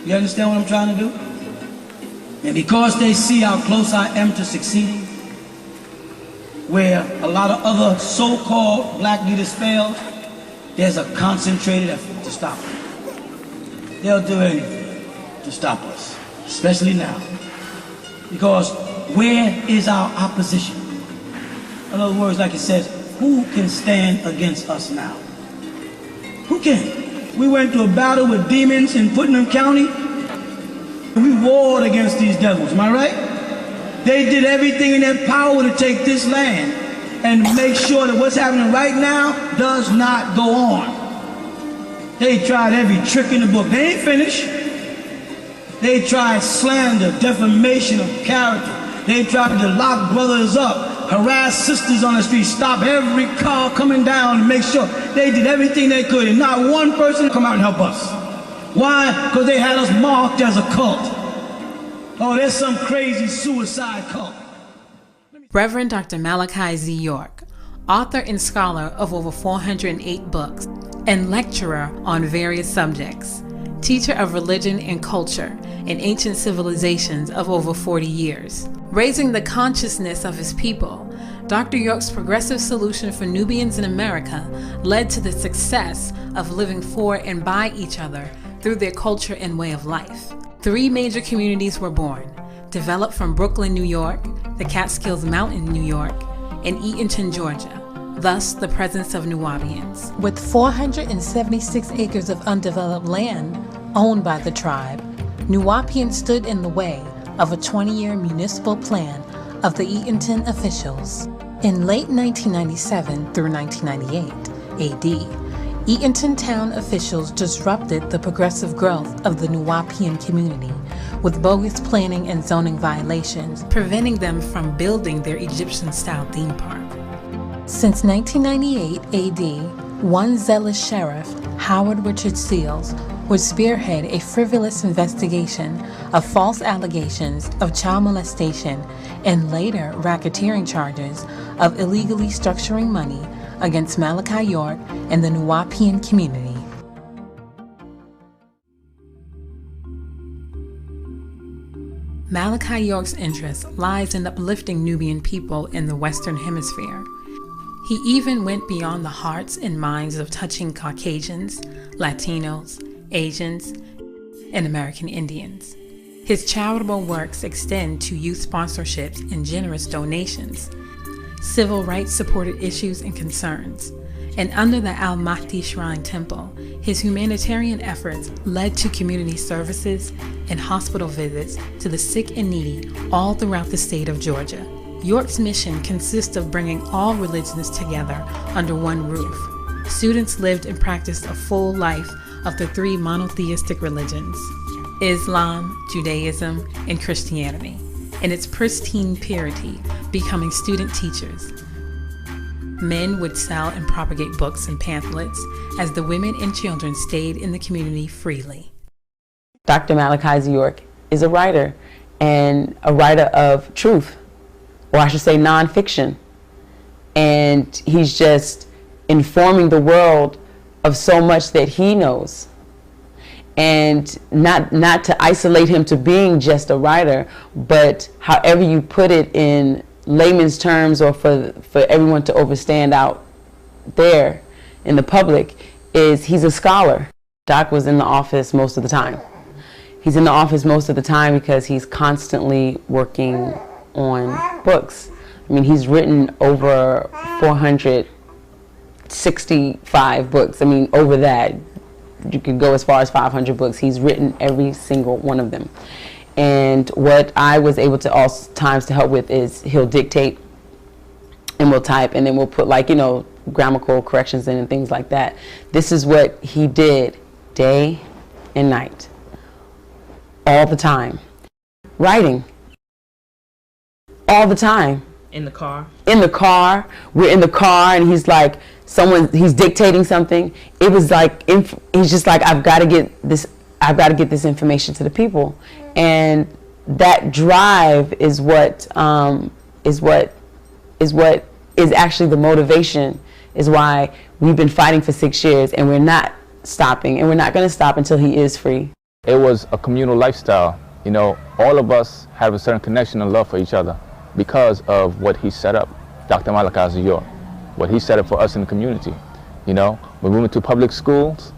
You understand what I'm trying to do? And because they see how close I am to succeeding, where a lot of other so-called black leaders fail, there's a concentrated effort to stop them. They'll do anything to stop us, especially now. Because where is our opposition? In other words, like it says, who can stand against us now? Who can? We went to a battle with demons in Putnam County. We warred against these devils, am I right? They did everything in their power to take this land and make sure that what's happening right now does not go on. They tried every trick in the book. They ain't finished. They tried slander, defamation of character. They tried to lock brothers up, harass sisters on the street, stop every car coming down and make sure they did everything they could, and not one person come out and help us. Why? Because they had us marked as a cult. Oh, there's some crazy suicide cult. Reverend Dr. Malachi Z. York, author and scholar of over 408 books, and lecturer on various subjects, teacher of religion and culture in ancient civilizations of over 40 years. Raising the consciousness of his people, Dr. York's progressive solution for Nubians in America led to the success of living for and by each other through their culture and way of life. 3 major communities were born, developed from Brooklyn, New York, the Catskills Mountain, New York, and Eatonton, Georgia, thus the presence of Nuwaubians. With 476 acres of undeveloped land owned by the tribe, Nuwaubians stood in the way of a 20-year municipal plan of the Eatonton officials. In late 1997 through 1998 AD, Eatonton town officials disrupted the progressive growth of the Nuwaubian community with bogus planning and zoning violations, preventing them from building their Egyptian-style theme park. Since 1998 AD, one zealous sheriff, Howard Richard Seals, would spearhead a frivolous investigation of false allegations of child molestation and later racketeering charges of illegally structuring money against Malachi York and the Nuwaubian community. Malachi York's interest lies in uplifting Nubian people in the Western Hemisphere. He even went beyond the hearts and minds of touching Caucasians, Latinos, Asians, and American Indians. His charitable works extend to youth sponsorships and generous donations, civil rights supported issues and concerns, and under the Al-Mahdi Shrine Temple, his humanitarian efforts led to community services and hospital visits to the sick and needy all throughout the state of Georgia. York's mission consists of bringing all religions together under one roof. Students lived and practiced a full life of the 3 monotheistic religions, Islam, Judaism, and Christianity, in its pristine purity, becoming student teachers. Men would sell and propagate books and pamphlets as the women and children stayed in the community freely. Dr. Malachi Z. York is a writer, and a writer of truth, or I should say nonfiction. And he's just informing the world of so much that he knows. And not to isolate him to being just a writer, but however you put it in layman's terms, or for everyone to understand out there in the public, is he's a scholar. Doc was in the office most of the time. He's in the office most of the time because he's constantly working on books. I mean, he's written over 465 books. I mean, over that. You could go as far as 500 books. He's written every single one of them. And what I was able to all times to help with is he'll dictate and we'll type, and then we'll put, like, you know, grammatical corrections in and things like that. This is what he did day and night, all the time. Writing. All the time. In the car? In the car. We're in the car and he's like, he's dictating something. It was like, he's just like, I've got to get this information to the people. And that drive is what is actually the motivation, is why we've been fighting for 6 years, and we're not stopping, and we're not going to stop until he is free. It was a communal lifestyle. You know, all of us have a certain connection and love for each other because of what he set up, Dr. Malachi Z, what he set up for us in the community. You know, when we went to public schools,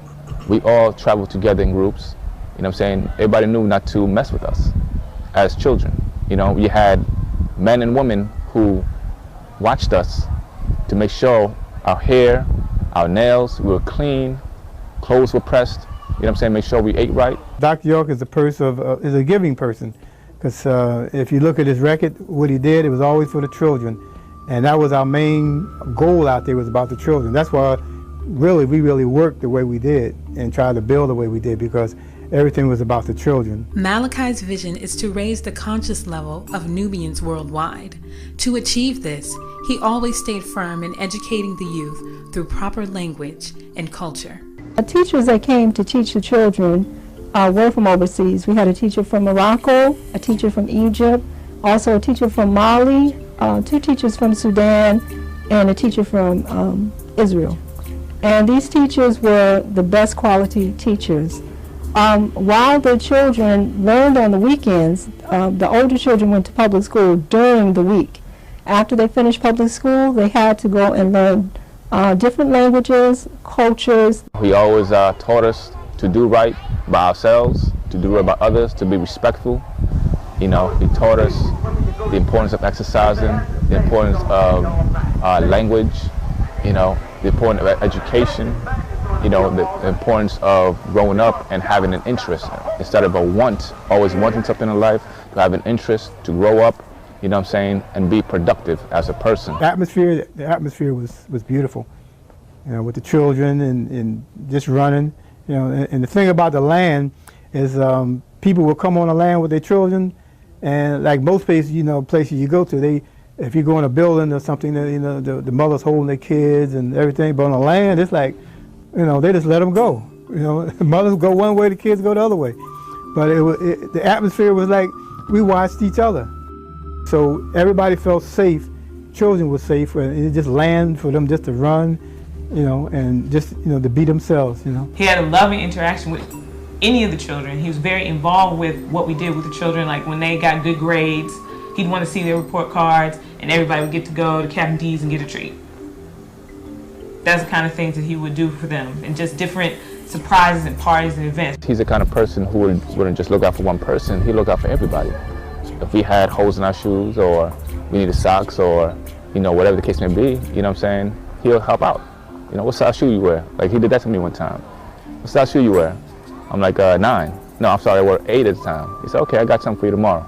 we all traveled together in groups. You know what I'm saying? Everybody knew not to mess with us as children. You know, you had men and women who watched us to make sure our hair, our nails, we were clean, clothes were pressed. You know what I'm saying? Make sure we ate right. Dr. York is is a giving person, because if you look at his record, what he did, it was always for the children, and that was our main goal out there, was about the children. That's why we really worked the way we did and tried to build the way we did, because everything was about the children. Malachi's vision is to raise the conscious level of Nubians worldwide. To achieve this, he always stayed firm in educating the youth through proper language and culture. The teachers that came to teach the children were from overseas. We had a teacher from Morocco, a teacher from Egypt, also a teacher from Mali, 2 teachers from Sudan, and a teacher from Israel. And these teachers were the best quality teachers. While the children learned on the weekends, the older children went to public school during the week. After they finished public school, they had to go and learn different languages, cultures. He always taught us to do right by ourselves, to do right by others, to be respectful. You know, he taught us the importance of exercising, the importance of language, you know, the importance of education, you know, the importance of growing up and having an interest. Instead of a want, always wanting something in life, to have an interest, to grow up, you know what I'm saying, and be productive as a person. The atmosphere was beautiful, you know, with the children and just running, you know, and the thing about the land is people will come on the land with their children, and like most places, you know, places you go to, if you go in a building or something, you know, the mothers holding their kids and everything, but on the land, it's like, you know, they just let them go. You know, the mothers go one way, the kids go the other way. But the atmosphere was like we watched each other. So everybody felt safe, children were safe, and it just land for them just to run, you know, and just, you know, to be themselves, you know. He had a loving interaction with any of the children. He was very involved with what we did with the children. Like when they got good grades, he'd want to see their report cards, and everybody would get to go to Captain D's and get a treat. That's the kind of things that he would do for them, and just different surprises and parties and events. He's the kind of person who wouldn't just look out for one person, he'd look out for everybody. If we had holes in our shoes, or we needed socks, or, you know, whatever the case may be, you know what I'm saying, he'll help out. You know, what size shoe you wear? Like, he did that to me one time. What size shoe you wear? I'm like, 9. No, I'm sorry, I wore 8 at the time. He said, okay, I got something for you tomorrow.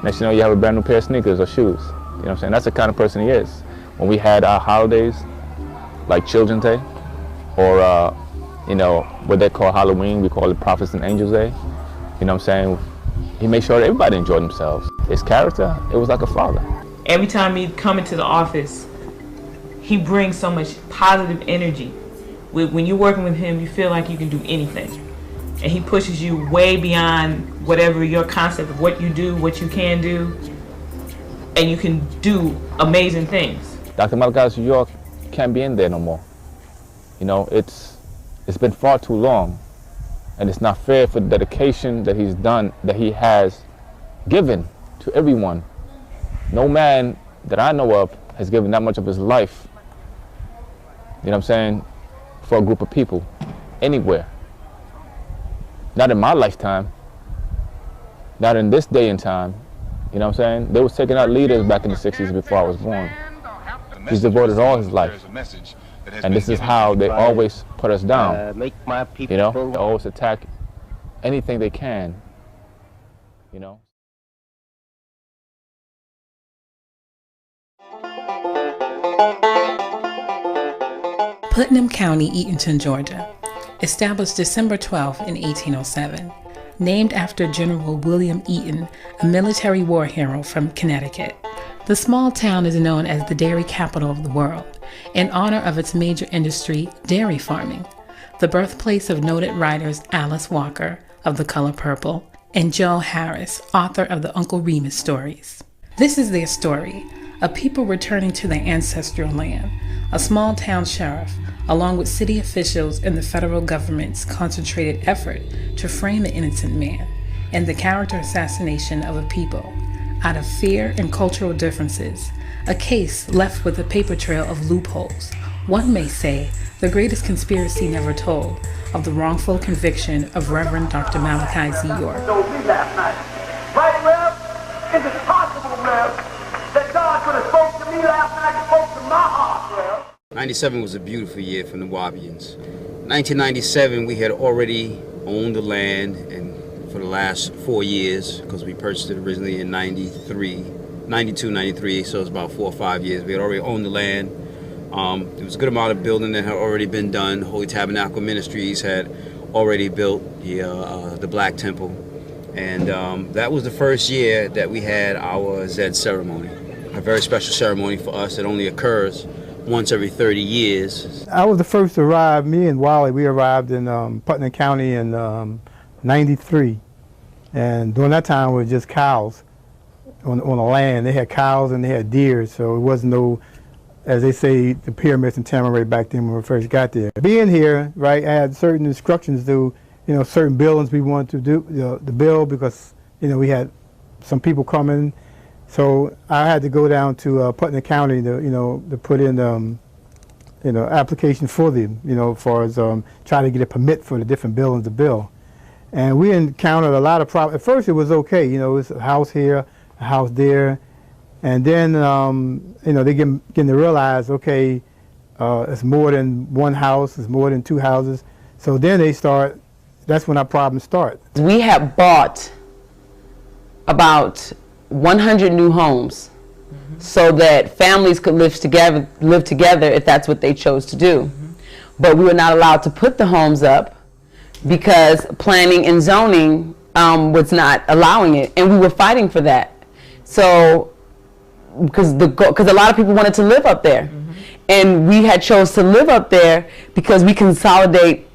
Next thing you know, you have a brand new pair of sneakers or shoes. You know what I'm saying? That's the kind of person he is. When we had our holidays, like Children's Day, or, you know, what they call Halloween, we call it Prophets and Angels Day. You know what I'm saying? He made sure that everybody enjoyed themselves. His character, it was like a father. Every time he'd come into the office, he brings so much positive energy. When you're working with him, you feel like you can do anything. And he pushes you way beyond whatever your concept of what you do, what you can do, and you can do amazing things. Dr. Malachi Z can't be in there no more. You know, it's been far too long, and it's not fair for the dedication that he's done, that he has given to everyone. No man that I know of has given that much of his life, you know what I'm saying, for a group of people, anywhere. Not in my lifetime, not in this day and time, you know what I'm saying? They was taking out leaders back in the 60s before I was born. He's devoted all his life. And this is how they always put us down. You know, they always attack anything they can, you know. Putnam County, Eatonton, Georgia. Established December 12 in 1807. Named after General William Eaton, a military war hero from Connecticut. The small town is known as the dairy capital of the world, in honor of its major industry, dairy farming. The birthplace of noted writers Alice Walker, of The Color Purple, and Joe Harris, author of the Uncle Remus stories. This is their story, a people returning to their ancestral land, a small town sheriff, along with city officials and the federal government's concentrated effort to frame an innocent man and the character assassination of a people out of fear and cultural differences, a case left with a paper trail of loopholes. One may say the greatest conspiracy never told of the wrongful conviction of Reverend Dr. Malachi Z. York. Told me last night. Right, Rev? Is it possible, Rev, that God could have spoke to me last night and spoke to my heart, Rev? 97 was a beautiful year for the Nuwaubians. 1997, we had already owned the land, and for the last 4 years, because we purchased it originally in 92, 93, so it's about 4 or 5 years. We had already owned the land. There was a good amount of building that had already been done. Holy Tabernacle Ministries had already built the Black Temple. And that was the first year that we had our Z ceremony, a very special ceremony for us that only occurs once every 30 years. I was the first to arrive. Me and Wally, we arrived in Putnam County in 93. And during that time, it was just cows on the land. They had cows and they had deer, so it wasn't no, as they say, the pyramids in Tamaray back then when we first got there. Being here, right, I had certain instructions to, certain buildings we wanted to do, to build, because, we had some people coming. So I had to go down to Putnam County to, to put in, application for them, as far as trying to get a permit for the different buildings to build. And we encountered a lot of problems. At first it was okay, it's a house here, a house there. And then, they getting to realize, okay, it's more than one house, it's more than two houses. So then that's when our problems start. We had bought about 100 new homes so that families could live together if that's what they chose to do. But we were not allowed to put the homes up because planning and zoning was not allowing it, and we were fighting for that. So, because a lot of people wanted to live up there, and we had chose to live up there because we consolidate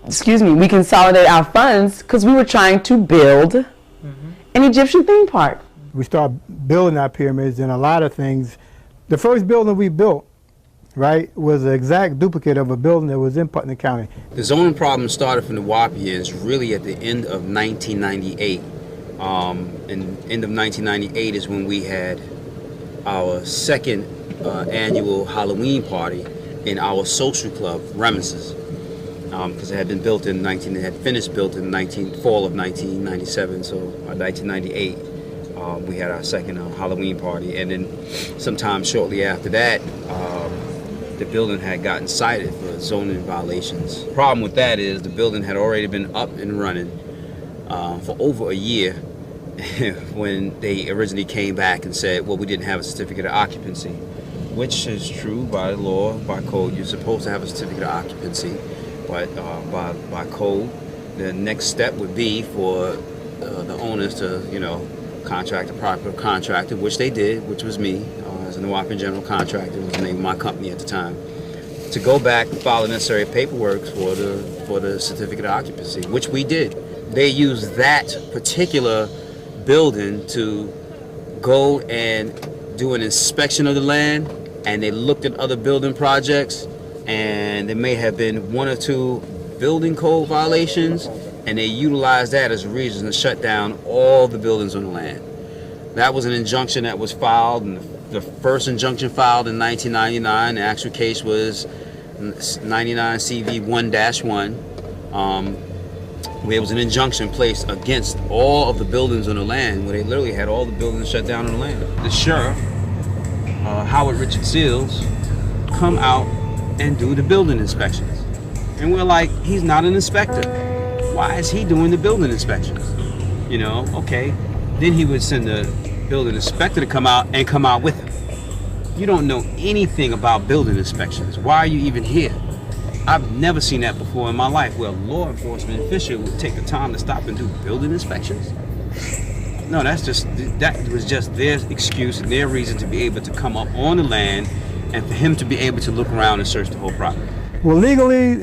our funds because we were trying to build an Egyptian theme park. We started building our pyramids, and a lot of things. The first building we built, right, was an exact duplicate of a building that was in Putnam County. The zoning problem started from the Nuwaubians really at the end of 1998. And end of 1998 is when we had our second annual Halloween party in our social club, Reminiscences, because it had been built in it had finished built in fall of 1997. So 1998, we had our second Halloween party, and then sometime shortly after that, the building had gotten cited for zoning violations. The problem with that is the building had already been up and running for over a year when they originally came back and said, well, we didn't have a certificate of occupancy, which is true by law, by code. You're supposed to have a certificate of occupancy, but by code, the next step would be for the owners to, contract a proper contractor, which they did, which was me, as a Nuwaubian general contractor, was the name of my company at the time, to go back and file the necessary paperwork for the certificate of occupancy, which we did. They used that particular building to go and do an inspection of the land, and they looked at other building projects, and there may have been 1 or 2 building code violations, and they utilized that as a reason to shut down all the buildings on the land. That was an injunction that was filed, and the first injunction filed in 1999. The actual case was 99 CV 1-1. Where it was an injunction placed against all of the buildings on the land, where they literally had all the buildings shut down on the land. The sheriff, Howard Richard Seals, come out and do the building inspections. And we're like, he's not an inspector. Why is he doing the building inspections? Okay. Then he would send the building inspector to come out with him. You don't know anything about building inspections. Why are you even here? I've never seen that before in my life, where a law enforcement official would take the time to stop and do building inspections. No, that was just their excuse and their reason to be able to come up on the land and for him to be able to look around and search the whole property. Well, legally,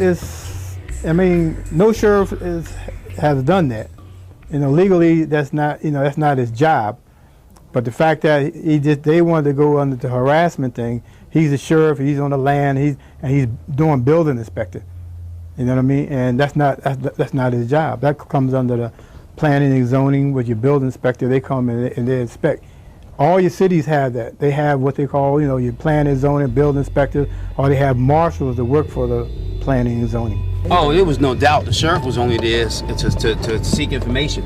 no sheriff has done that. Legally, that's not his job. But the fact that they wanted to go under the harassment thing, he's a sheriff, he's on the land, he's doing building inspector. You know what I mean? And that's not his job. That comes under the planning and zoning with your building inspector. They come and they inspect. All your cities have that. They have what they call, your planning, zoning, building inspector, or they have marshals that work for the planning and zoning. Oh, there was no doubt the sheriff was only there to seek information.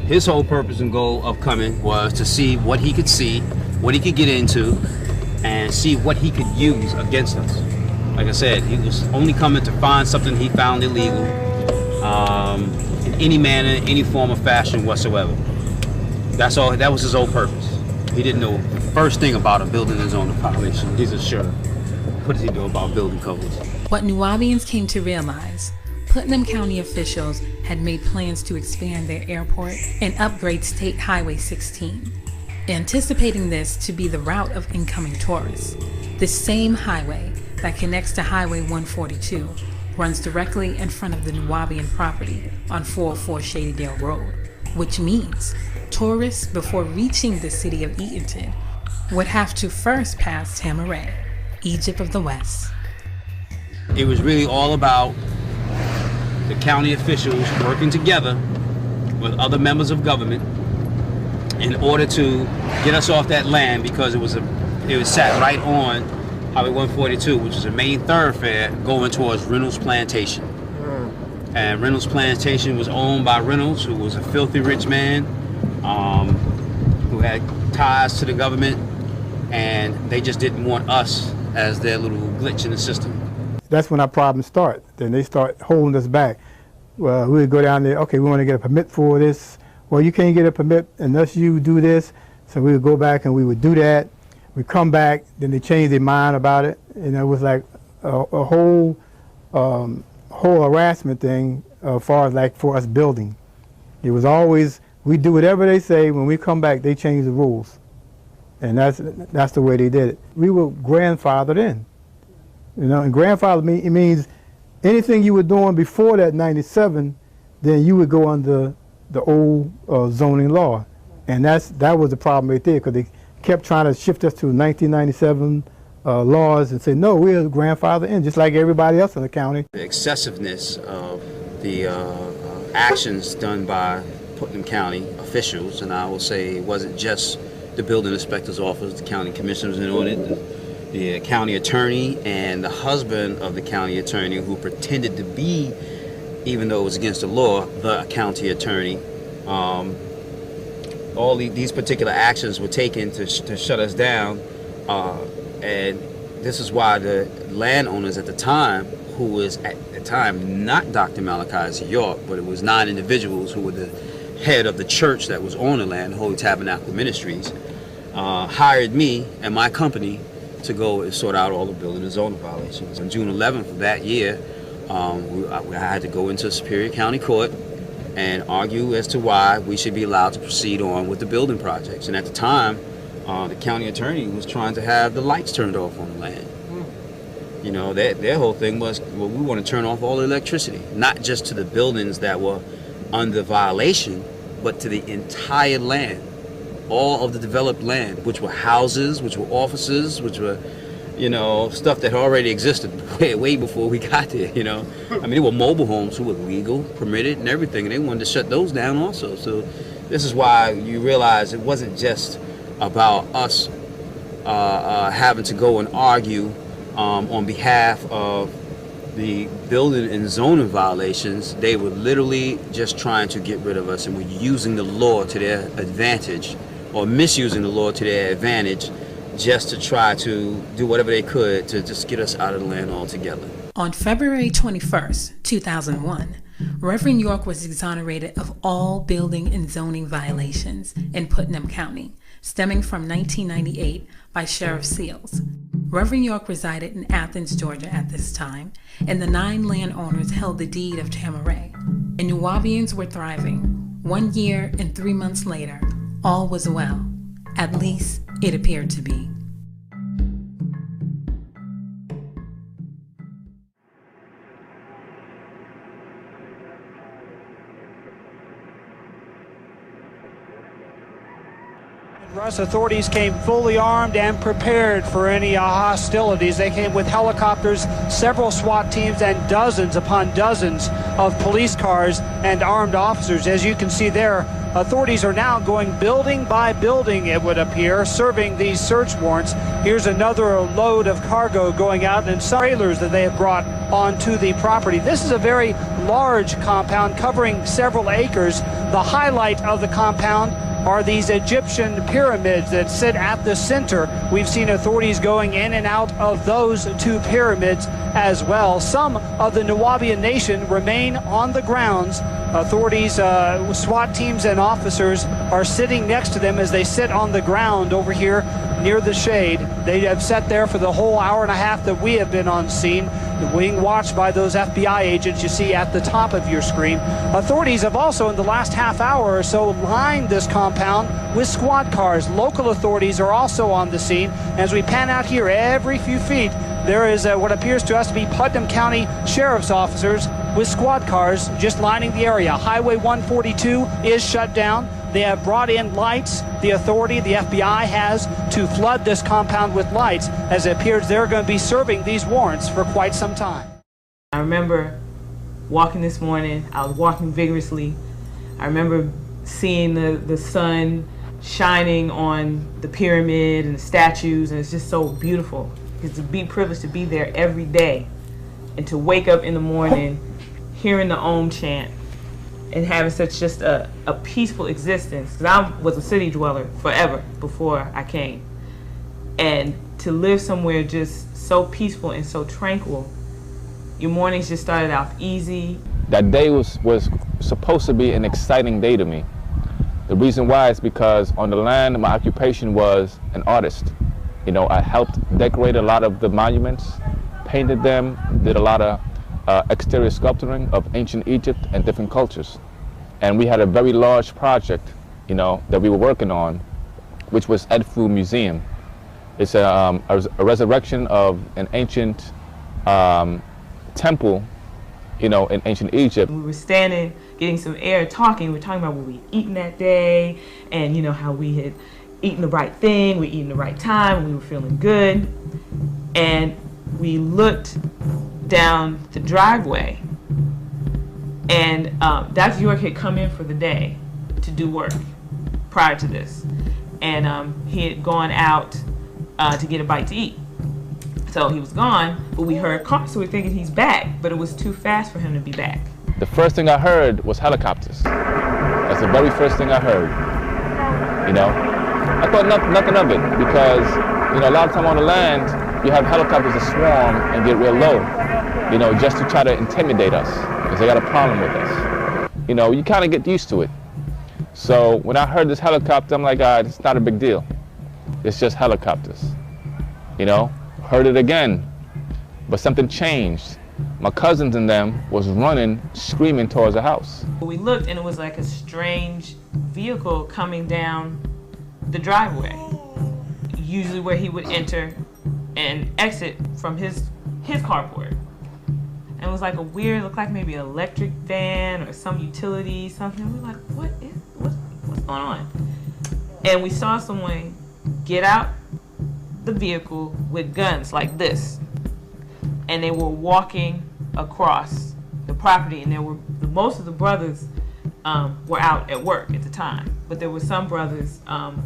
His whole purpose and goal of coming was to see what he could see, what he could get into, and see what he could use against us. Like I said, he was only coming to find something he found illegal in any manner, any form or fashion whatsoever. That's all. That was his whole purpose. He didn't know the first thing about a building and zoning violation. He's a sheriff. What does he know about building codes? What New Orleans came to realize, Putnam County officials had made plans to expand their airport and upgrade State Highway 16, anticipating this to be the route of incoming tourists. This same highway that connects to Highway 142 runs directly in front of the New Orleans property on 404 Shadydale Road, which means tourists, before reaching the city of Eatonton, would have to first pass Tamaray, Egypt of the West. It was really all about the county officials working together with other members of government in order to get us off that land, because it was sat right on Highway 142, which is a main thoroughfare going towards Reynolds Plantation. And Reynolds Plantation was owned by Reynolds, who was a filthy rich man, who had ties to the government, and they just didn't want us as their little glitch in the system. That's when our problems start. Then they start holding us back. Well, we would go down there, okay, we want to get a permit for this. Well, you can't get a permit unless you do this. So we would go back and we would do that. We come back, then they changed their mind about it. And it was like a whole harassment thing as far as like for us building. It was always, we do whatever they say. When we come back, they change the rules. And that's the way they did it. We were grandfathered in. And grandfather means anything you were doing before that 97, then you would go under the old zoning law. And that was the problem right there, because they kept trying to shift us to 1997 laws and say, no, we're grandfathered in, just like everybody else in the county. The excessiveness of the actions done by Putnam County officials, and I will say it wasn't just the building inspector's office, the county commissioners in on it, the county attorney, and the husband of the county attorney, who pretended to be, even though it was against the law, the county attorney. All these particular actions were taken to shut us down, and this is why the landowners at the time, who was at the time not Dr. Malachi Z York, but it was 9 individuals who were the head of the church that was on the land, Holy Tabernacle Ministries, hired me and my company to go and sort out all the building and zoning violations. On June 11th of that year, I had to go into Superior County Court and argue as to why we should be allowed to proceed on with the building projects. And at the time, the county attorney was trying to have the lights turned off on the land. You know, their whole thing was, well, we want to turn off all the electricity, not just to the buildings that were under violation, but to the entire land, all of the developed land, which were houses, which were offices, which were, stuff that already existed way before we got there, I mean, there were mobile homes who were legal, permitted, and everything, and they wanted to shut those down also. So this is why you realize it wasn't just about us having to go and argue on behalf of the building and zoning violations. They were literally just trying to get rid of us, and were using the law to their advantage, or misusing the law to their advantage, just to try to do whatever they could to just get us out of the land altogether. On February 21st, 2001, Reverend York was exonerated of all building and zoning violations in Putnam County, stemming from 1998 by Sheriff Seals. Reverend York resided in Athens, Georgia at this time, and the 9 landowners held the deed of Tamaray. And New Orleans were thriving. 1 year and 3 months later, all was well. At least it appeared to be. Russ, authorities came fully armed and prepared for any hostilities. They came with helicopters, several SWAT teams, and dozens upon dozens of police cars and armed officers. As you can see there, authorities are now going building by building, it would appear, serving these search warrants. Here's another load of cargo going out in some trailers that they have brought onto the property. This is a very large compound covering several acres. The highlight of the compound are these Egyptian pyramids that sit at the center. We've seen authorities going in and out of those two pyramids as well. Some of the Nuwaubian nation remain on the grounds. Authorities, SWAT teams and officers are sitting next to them as they sit on the ground over here near the shade. They have sat there for the whole hour and a half that we have been on scene, being watched by those FBI agents you see at the top of your screen. Authorities have also, in the last half hour or so, lined this compound with squad cars. Local authorities are also on the scene. As we pan out here, every few feet, there is what appears to us to be Putnam County Sheriff's officers with squad cars just lining the area. Highway 142 is shut down. They have brought in lights. The authority, the FBI, has to flood this compound with lights, as it appears they're going to be serving these warrants for quite some time. I remember walking this morning. I was walking vigorously. I remember seeing the sun shining on the pyramid and the statues, and it's just so beautiful. It's a big privilege to be there every day and to wake up in the morning hearing the Om chant and having such just a peaceful existence. Because I was a city dweller forever before I came. And to live somewhere just so peaceful and so tranquil, your mornings just started off easy. That day was supposed to be an exciting day to me. The reason why is because on the land, my occupation was an artist. You know, I helped decorate a lot of the monuments, painted them, did a lot of exterior sculpturing of ancient Egypt and different cultures. And we had a very large project, you know, that we were working on, which was Edfu Museum. It's a resurrection of an ancient temple, you know, in ancient Egypt. We were standing, getting some air, talking. We were talking about what we eaten that day, and you know how we had eaten the right thing, we eaten the right time, we were feeling good. And we looked down the driveway, and Dr. York had come in for the day to do work prior to this, and he had gone out to get a bite to eat. So he was gone, but we heard cars, so we were thinking he's back, but it was too fast for him to be back. The first thing I heard was helicopters. That's the very first thing I heard, you know. I thought nothing of it because, you know, a lot of time on the land, you have helicopters that swarm and get real low, you know, just to try to intimidate us because they got a problem with us. You know, you kind of get used to it. So when I heard this helicopter, I'm like, it's not a big deal. It's just helicopters, you know. Heard it again, but something changed. My cousins and them was running, screaming towards the house. We looked and it was like a strange vehicle coming down the driveway, usually where he would enter and exit from his carport. And it was like a weird, looked like maybe an electric van or some utility, something. We were like, what's going on? And we saw someone get out the vehicle with guns like this, and they were walking across the property, and there were most of the brothers were out at work at the time, but there were some brothers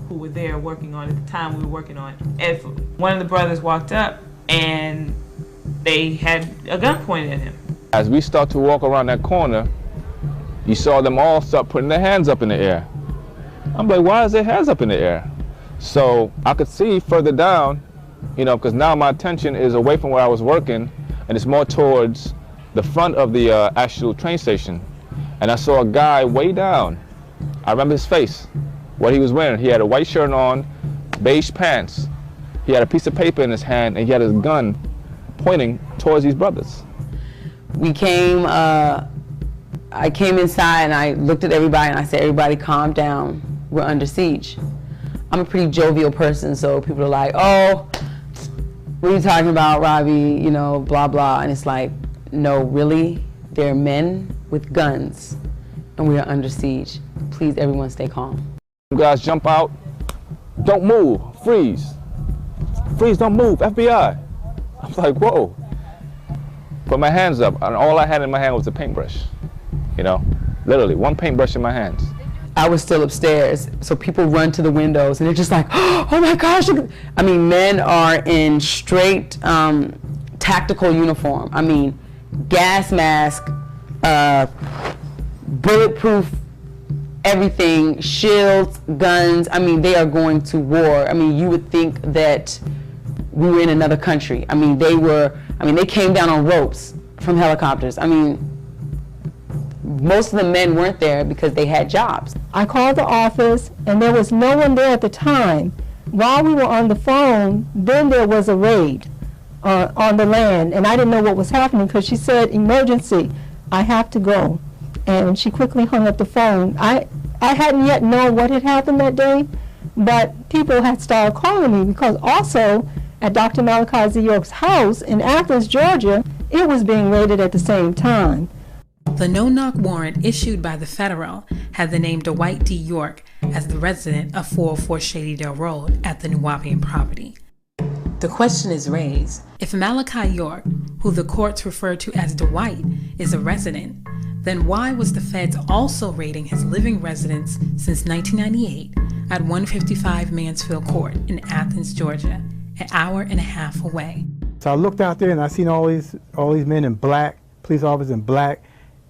who were there working on at the time we were working on Edfu. One of the brothers walked up and they had a gun pointed at him. As we start to walk around that corner, you saw them all start putting their hands up in the air. I'm like, why is their hands up in the air? So I could see further down, you know, because now my attention is away from where I was working and it's more towards the front of the actual train station. And I saw a guy way down. I remember his face, what he was wearing. He had a white shirt on, beige pants. He had a piece of paper in his hand and he had his gun pointing towards these brothers. We came, I came inside and I looked at everybody and I said, everybody calm down, we're under siege. I'm a pretty jovial person, so people are like, oh, what are you talking about, Robbie, you know, blah, blah. And it's like, no, really, they're men with guns and we are under siege. Please, everyone stay calm. You guys jump out, don't move, freeze. Freeze, don't move, FBI. I'm like, whoa. Put my hands up, and all I had in my hand was a paintbrush. You know, literally, one paintbrush in my hands. I was still upstairs, so people run to the windows, and they're just like, oh my gosh. I mean, men are in straight tactical uniform. I mean, gas mask, bulletproof everything, shields, guns. I mean, they are going to war. I mean, you would think that we were in another country. I mean, they came down on ropes from helicopters. I mean, most of the men weren't there because they had jobs. I called the office, and there was no one there at the time. While we were on the phone, then there was a raid on the land, and I didn't know what was happening because she said, emergency, I have to go. And she quickly hung up the phone. I hadn't yet known what had happened that day, but people had started calling me because also at Dr. Malachi Z. York's house in Athens, Georgia, it was being raided at the same time. The no-knock warrant issued by the federal had the name Dwight D. York as the resident of 404 Shadydale Road at the New Wapian property. The question is raised, if Malachi York, who the courts refer to as Dwight, is a resident, then why was the feds also raiding his living residence since 1998 at 155 Mansfield Court in Athens, Georgia, an hour and a half away? So I looked out there and I seen all these men in black, police officers in black,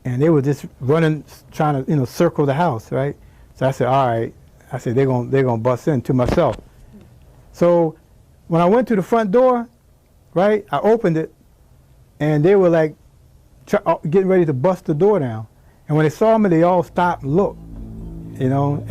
and they were just running, trying to circle the house, right? So I said, all right. I said they're gonna bust in, to myself. So when I went to the front door, right, I opened it, and they were like getting ready to bust the door down. And when they saw me, they all stopped and looked,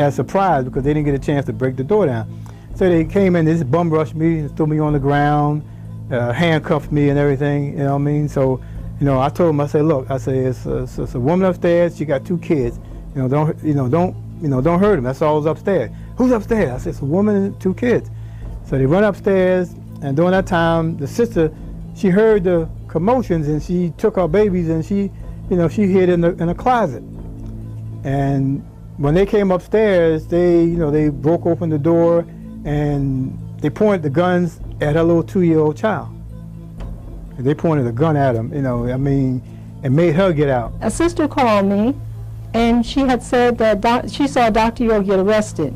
as surprised because they didn't get a chance to break the door down. So they came in, they just bum rushed me and threw me on the ground, handcuffed me and everything, you know what I mean? So, I told them, I said, look, I said, it's a woman upstairs, she got 2 kids, don't hurt them, that's all that's upstairs. Who's upstairs? I said, it's a woman and 2 kids. So they run upstairs, and during that time, the sister, she heard the commotions, and she took her babies, and she hid in a closet. And when they came upstairs, they broke open the door, and they pointed the guns at her little 2-year-old child. And they pointed a gun at him, and made her get out. A sister called me, and she had said that she saw Dr. York get arrested,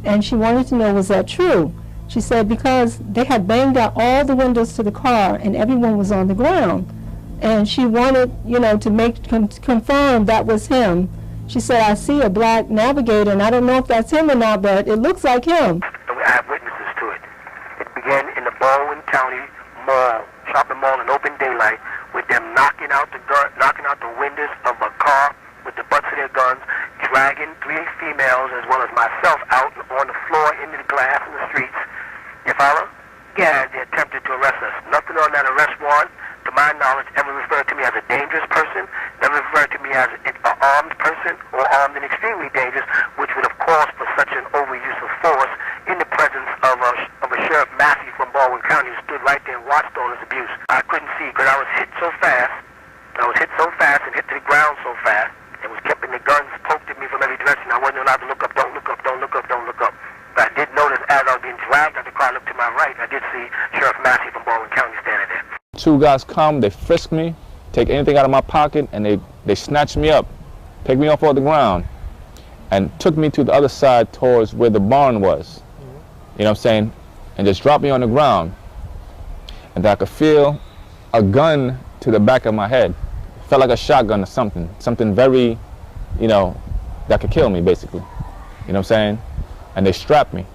and she wanted to know, was that true? She said because they had banged out all the windows to the car and everyone was on the ground. And she wanted, to confirm that was him. She said, I see a black navigator, and I don't know if that's him or not, but it looks like him. I have witnesses to it. It began in the Baldwin County Mall, shopping mall in open daylight, with them knocking out the windows of a car with the butts of their guns, dragging 3 females as well as myself out on the floor into the glass in the streets. You follow? Yeah, they attempted to arrest us. Nothing on that arrest warrant, to my knowledge, ever referred to me as a dangerous person, never referred to me as an armed person or armed and extremely dangerous, which would have caused for such an overuse of force in the presence of a Sheriff Massey from Baldwin County who stood right there and watched all this abuse. I couldn't see because I was hit so fast. And hit to the ground so fast, and was kept in the guns poked at me from every direction. I wasn't allowed to look up, don't look up, don't look up, don't look up. But I did notice as I was being dragged out the car, I looked to my right, I did see Sheriff Massey from Baldwin County standing there. 2 guys come, they frisk me, take anything out of my pocket, and they snatch me up, pick me up off the ground, and took me to the other side towards where the barn was. You know what I'm saying? And just dropped me on the ground. And I could feel a gun to the back of my head. Felt like a shotgun or something very, that could kill me basically. You know what I'm saying? And they strapped me.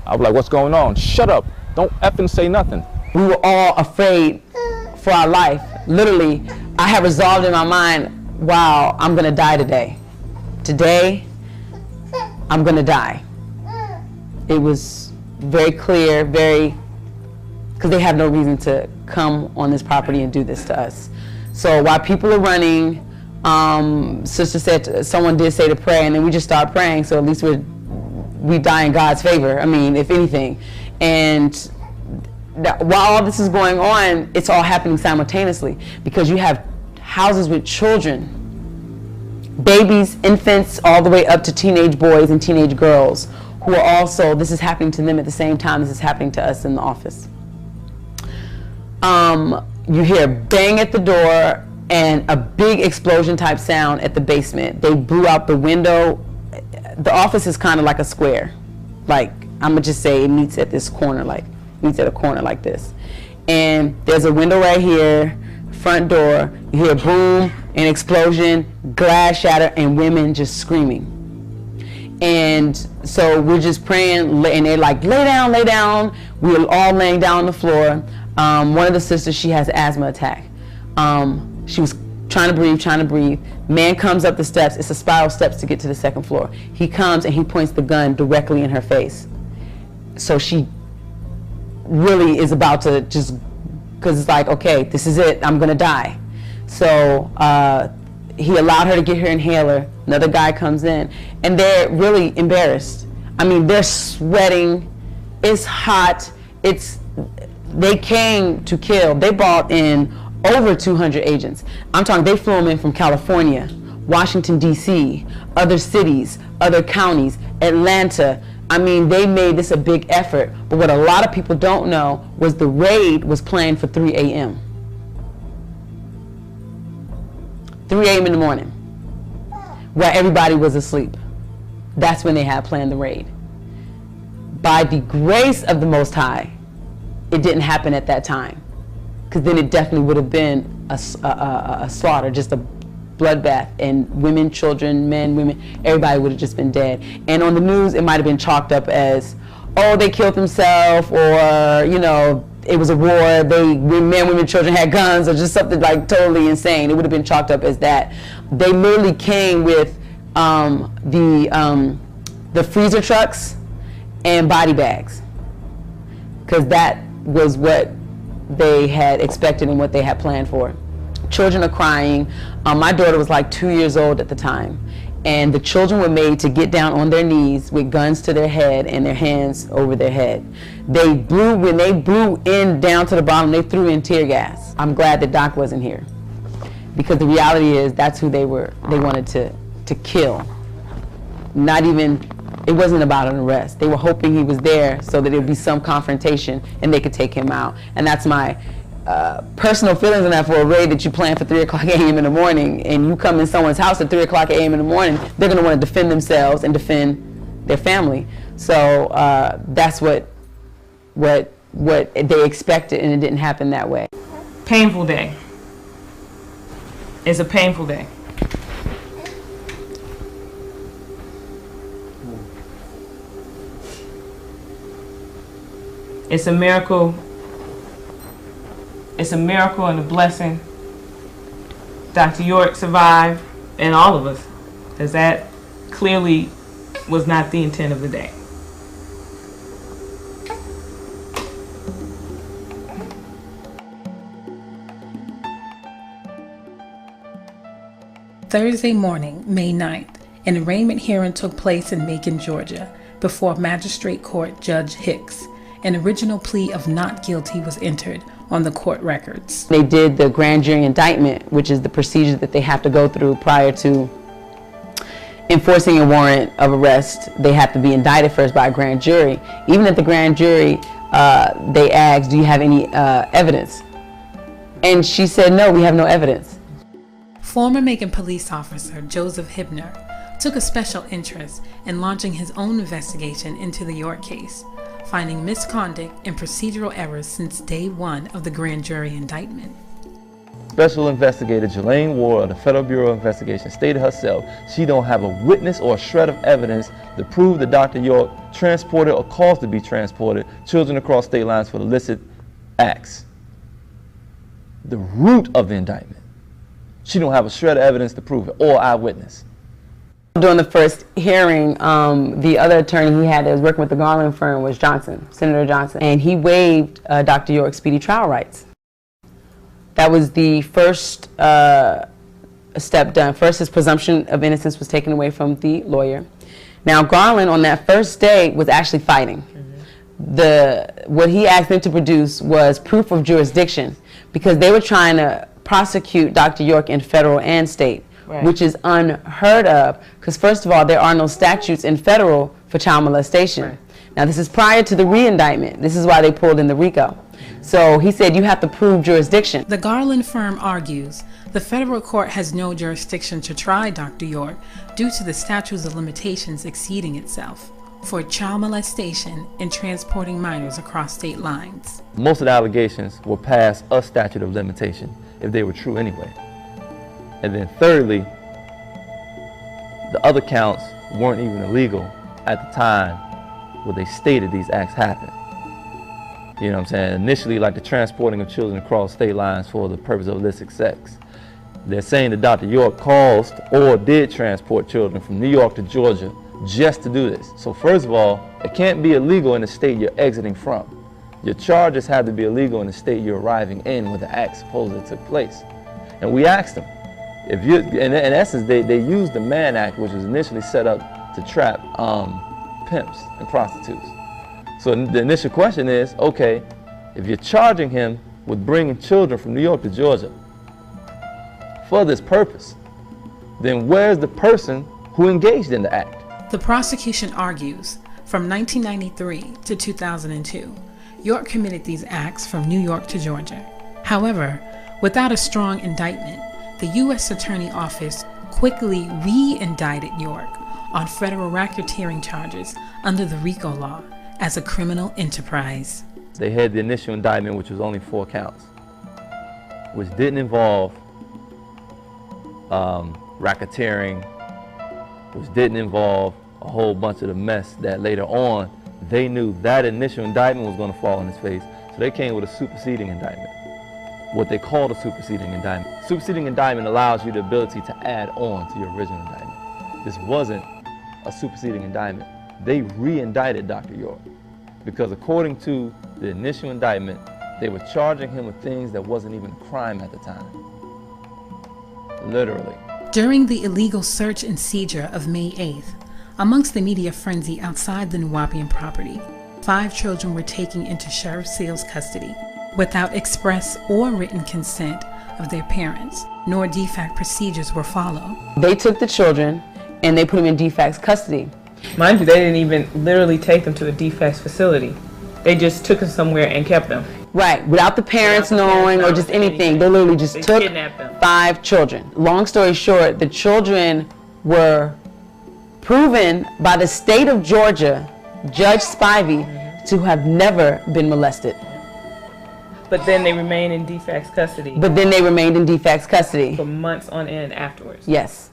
I was like, what's going on? Shut up, don't effing say nothing. We were all afraid for our life. Literally, I had resolved in my mind, wow, I'm gonna die today. Today, I'm gonna die. It was very clear, because they have no reason to come on this property and do this to us. So while people are running, sister said, someone did say to pray, and then we just started praying, so at least we die in God's favor, if anything. And while all this is going on, it's all happening simultaneously, because you have houses with children, babies, infants, all the way up to teenage boys and teenage girls who are also, this is happening to them at the same time this is happening to us in the office. You hear a bang at the door and a big explosion type sound at the basement. They blew out the window. The office is kind of like a square. Like, I'm gonna just say it meets at this corner, like, meets at a corner like this. And there's a window right here, front door. You hear a boom, an explosion, glass shatter, and women just screaming. And so we're just praying, and they're like, lay down, lay down. We're all laying down on the floor. One of the sisters, she has asthma attack. She was trying to breathe. Man comes up the steps. It's a spiral steps to get to the second floor. He comes and he points the gun directly in her face. So she really is about to just, because it's like, okay, this is it, I'm gonna die. So he allowed her to get her inhaler. Another guy comes in, and they're really embarrassed. I mean, they're sweating, it's hot, they came to kill. They brought in over 200 agents. I'm talking, they flew them in from California, Washington, D.C., other cities, other counties, Atlanta. I mean, they made this a big effort. But what a lot of people don't know was the raid was planned for 3 a.m. 3 a.m. in the morning, while everybody was asleep. That's when they had planned the raid. By the grace of the Most High, it didn't happen at that time, because then it definitely would have been a slaughter, just a bloodbath, and women, children, men, women, everybody would have just been dead. And on the news, it might have been chalked up as, oh, they killed themselves, or, you know, it was a war, men, women, children had guns, or just something like totally insane. It would have been chalked up as that. They literally came with the freezer trucks and body bags, because that was what they had expected and what they had planned for. Children are crying. My daughter was like 2 years old at the time, and the children were made to get down on their knees with guns to their head and their hands over their head. When they blew in down to the bottom, they threw in tear gas. I'm glad that Doc wasn't here, because the reality is that's who they wanted to kill. Not even, it wasn't about an arrest. They were hoping he was there so that there would be some confrontation and they could take him out. And that's my personal feelings on that. For a raid that you plan for 3 o'clock a.m. in the morning, and you come in someone's house at 3 o'clock a.m. in the morning, they're going to want to defend themselves and defend their family. So that's what they expected, and it didn't happen that way. Painful day. It's a painful day. It's a miracle. It's a miracle and a blessing. Dr. York survived, and all of us, because that clearly was not the intent of the day. Thursday morning, May 9th, an arraignment hearing took place in Macon, Georgia, before Magistrate Court Judge Hicks. An original plea of not guilty was entered on the court records. They did the grand jury indictment, which is the procedure that they have to go through prior to enforcing a warrant of arrest. They have to be indicted first by a grand jury. Even at the grand jury, they asked, do you have any evidence? And she said, no, we have no evidence. Former Macon police officer Joseph Hibner took a special interest in launching his own investigation into the York case, finding misconduct and procedural errors since day one of the grand jury indictment. Special Investigator Jelaine Ward of the Federal Bureau of Investigation stated herself she don't have a witness or a shred of evidence to prove that Dr. York transported or caused to be transported children across state lines for illicit acts. The root of the indictment. She don't have a shred of evidence to prove it, or eyewitness. During the first hearing, the other attorney he had that was working with the Garland firm was Johnson, Senator Johnson, and he waived Dr. York's speedy trial rights. That was the first step done. First, his presumption of innocence was taken away from the lawyer. Now, Garland on that first day was actually fighting. What he asked them to produce was proof of jurisdiction, because they were trying to prosecute Dr. York in federal and state. Right. Which is unheard of, because first of all, there are no statutes in federal for child molestation. Now, this is prior to the re-indictment. This is why they pulled in the RICO. So he said you have to prove jurisdiction. The Garland firm argues the federal court has no jurisdiction to try Dr. York due to the statutes of limitations exceeding itself for child molestation and transporting minors across state lines. Most of the allegations were past a statute of limitation, if they were true anyway. And then thirdly, the other counts weren't even illegal at the time where they stated these acts happened. You know what I'm saying? Initially, like the transporting of children across state lines for the purpose of illicit sex. They're saying that Dr. York caused or did transport children from New York to Georgia just to do this. So first of all, it can't be illegal in the state you're exiting from. Your charges have to be illegal in the state you're arriving in where the act supposedly took place. And we asked them, if you, in essence, they used the Mann Act, which was initially set up to trap pimps and prostitutes. So the initial question is, okay, if you're charging him with bringing children from New York to Georgia for this purpose, then where's the person who engaged in the act? The prosecution argues from 1993 to 2002, York committed these acts from New York to Georgia. However, without a strong indictment, the U.S. Attorney Office quickly re-indicted York on federal racketeering charges under the RICO law as a criminal enterprise. They had the initial indictment, which was only 4 counts, which didn't involve racketeering, which didn't involve a whole bunch of the mess that later on they knew that initial indictment was going to fall in his face. So they came with a superseding indictment, what they called a superseding indictment. Superseding indictment allows you the ability to add on to your original indictment. This wasn't a superseding indictment. They re-indicted Dr. York because according to the initial indictment, they were charging him with things that wasn't even a crime at the time. Literally. During the illegal search and seizure of May 8th, amongst the media frenzy outside the Nuwaubian property, 5 children were taken into Sheriff Seal's custody without express or written consent of their parents, nor DFAC procedures were followed. They took the children and they put them in DFAC's custody. Mind you, they didn't even literally take them to a DFAC's facility. They just took them somewhere and kept them. Right, without the parents knowing or just anything. They literally just took 5 children. Long story short, the children were proven by the state of Georgia, Judge Spivey, to have never been molested. But then they remained in DFAC's custody. But then they remained in DFAC's custody. For months on end afterwards. Yes.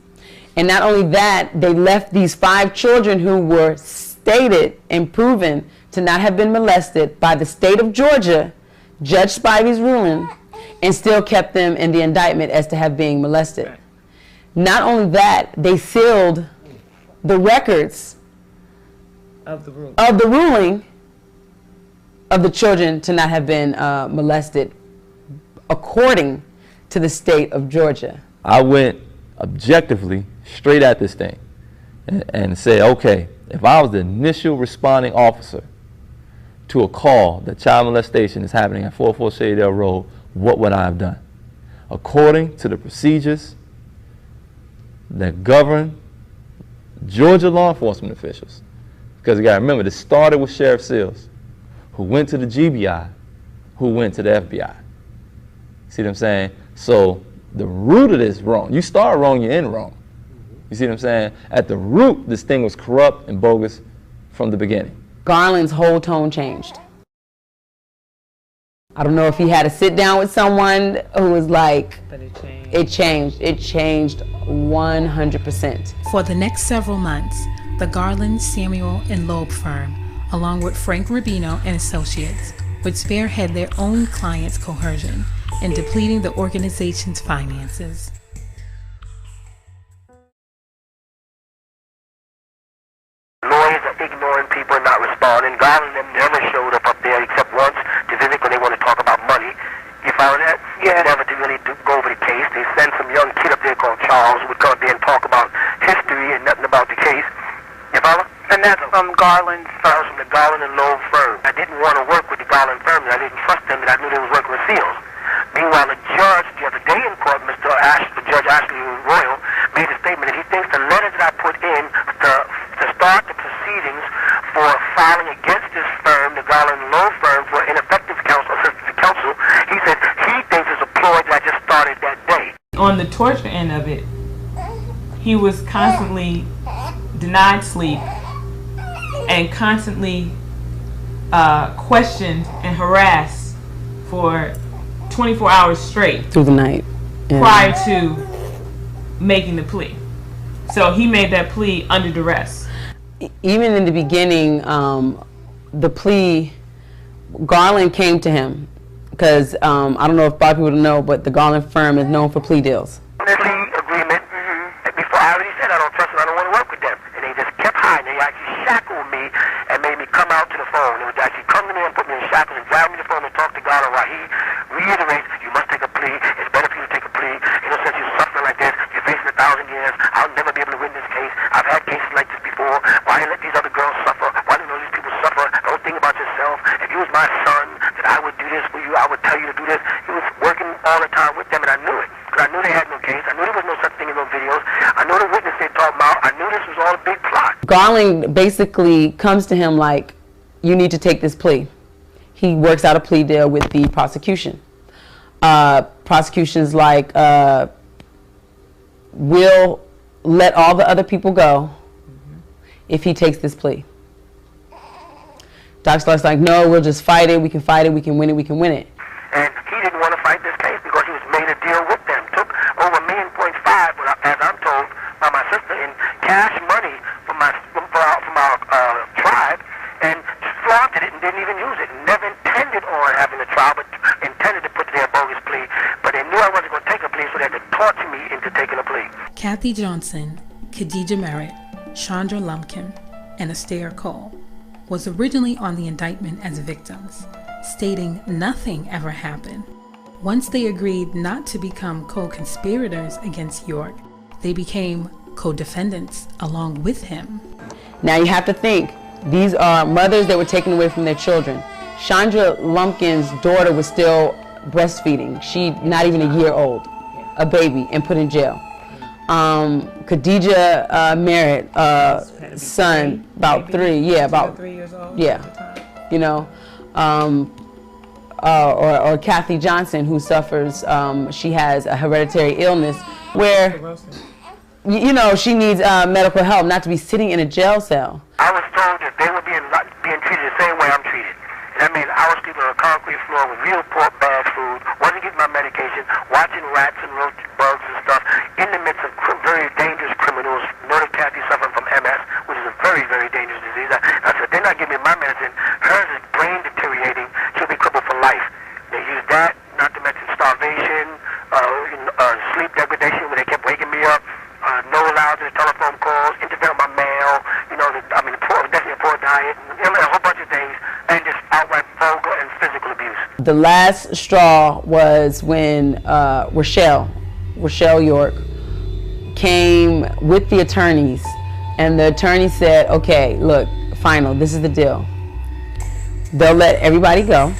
And not only that, they left these 5 children who were stated and proven to not have been molested by the state of Georgia, Judge Spivey's ruling, and still kept them in the indictment as to have been molested. Right. Not only that, they sealed the records of the ruling of the children to not have been molested according to the state of Georgia. I went objectively straight at this thing and said, okay, if I was the initial responding officer to a call that child molestation is happening at 404 Shadydale Road, what would I have done? According to the procedures that govern Georgia law enforcement officials, because you got to remember, this started with Sheriff Seals, who went to the GBI, who went to the FBI. See what I'm saying? So the root of this wrong. You start wrong, you end wrong. You see what I'm saying? At the root, this thing was corrupt and bogus from the beginning. Garland's whole tone changed. I don't know if he had to sit down with someone who was like, but it changed. It changed 100%. For the next several months, the Garland, Samuel, and Loeb firm, along with Frank Rubino and Associates, would spearhead their own clients' coercion and depleting the organization's finances. Lawyers are ignoring people and not responding. Garland and them never showed up there except once to visit when they want to talk about money. You found that? Yeah. Never to really go over the case. They sent some young kid up there called Charles who would come up there and talk about history and nothing about the case. You follow? And that's from Garland's firm. That was from the Garland and Loeb firm. I didn't want to work with the Garland firm, and I didn't trust them, and I knew they was working with Seals. Meanwhile, the judge the other day in court, Judge Ashley Royal, made a statement that he thinks the letters that I put in to start the proceedings filing against this firm, the Garland Law Firm, for ineffective counsel, assistance to counsel. He said he thinks it's a ploy that just started that day. On the torture end of it, he was constantly denied sleep and constantly questioned and harassed for 24 hours straight through the night prior to making the plea. So he made that plea under duress. Even in the beginning, the plea, Garland came to him because I don't know if a lot of people know, but the Garland firm is known for plea deals. Plea agreement. Before I already said I don't trust them, I don't want to work with them, and they just kept hiding. They actually shackled me and made me come out to the phone. They would actually come to me and put me in shackles and drive me to the phone and talk to God. While he reiterates, "You must take a plea. It's better for you to take a plea. You know, since you're suffering like this, you're facing 1,000 years. I'll never be able to win this case. I've had cases like this before. Why you let these other girls suffer? Why do you know these people suffer? Don't think about yourself. If you was my son, that I would do this for you. I would tell you to do this." He was working all the time with them, and I knew it. Because I knew they had no case. I knew there was no such thing in those videos. I knew the witness they talked about. I knew this was all a big plot. Garland basically comes to him like, "You need to take this plea." He works out a plea deal with the prosecution. Prosecution's like, "We'll let all the other people go if he takes this plea." Doc Stark's like, "No, we'll just fight it. We can fight it. We can win it. We can win it." And he didn't want to fight this case because he was made a deal with them. Took over $1.5 million, as I'm told by my sister, in cash money from our tribe, and just flaunted it and didn't even use it. Never intended on having a trial, but intended to put their bogus plea. But they knew I wasn't going to take a plea, so they had to torture me into taking a plea. Kathy Johnson, Khadijah Merritt, Chandra Lumpkin, and Astaire Cole was originally on the indictment as victims, stating nothing ever happened. Once they agreed not to become co-conspirators against York, they became co-defendants along with him. Now you have to think, these are mothers that were taken away from their children. Chandra Lumpkin's daughter was still breastfeeding. She not even a year old, a baby, and put in jail. Khadijah Merritt, son, about 3 years old. Yeah, you know, or Kathy Johnson, who suffers. She has a hereditary illness where, you know, she needs medical help, not to be sitting in a jail cell. I was told that they were being treated the same way I'm treated. That means I was sleeping on a concrete floor with real poor bad food, wasn't getting my medication, watching rats and roach bugs and stuff, in the midst of very dangerous criminals. Know that Kathy suffering from MS, which is a very, very dangerous disease. I said, they're not giving me my medicine. Hers is brain deteriorating. She'll be crippled for life. They used that, not to mention starvation, sleep degradation, where they kept waking me up, no allowed to telephone calls, interfere with my mail, you know, definitely a poor diet, a whole bunch of things, and just outright vulgar and physical abuse. The last straw was when Rochelle York came with the attorneys, and the attorney said, "Okay, look, final, this is the deal. They'll let everybody go.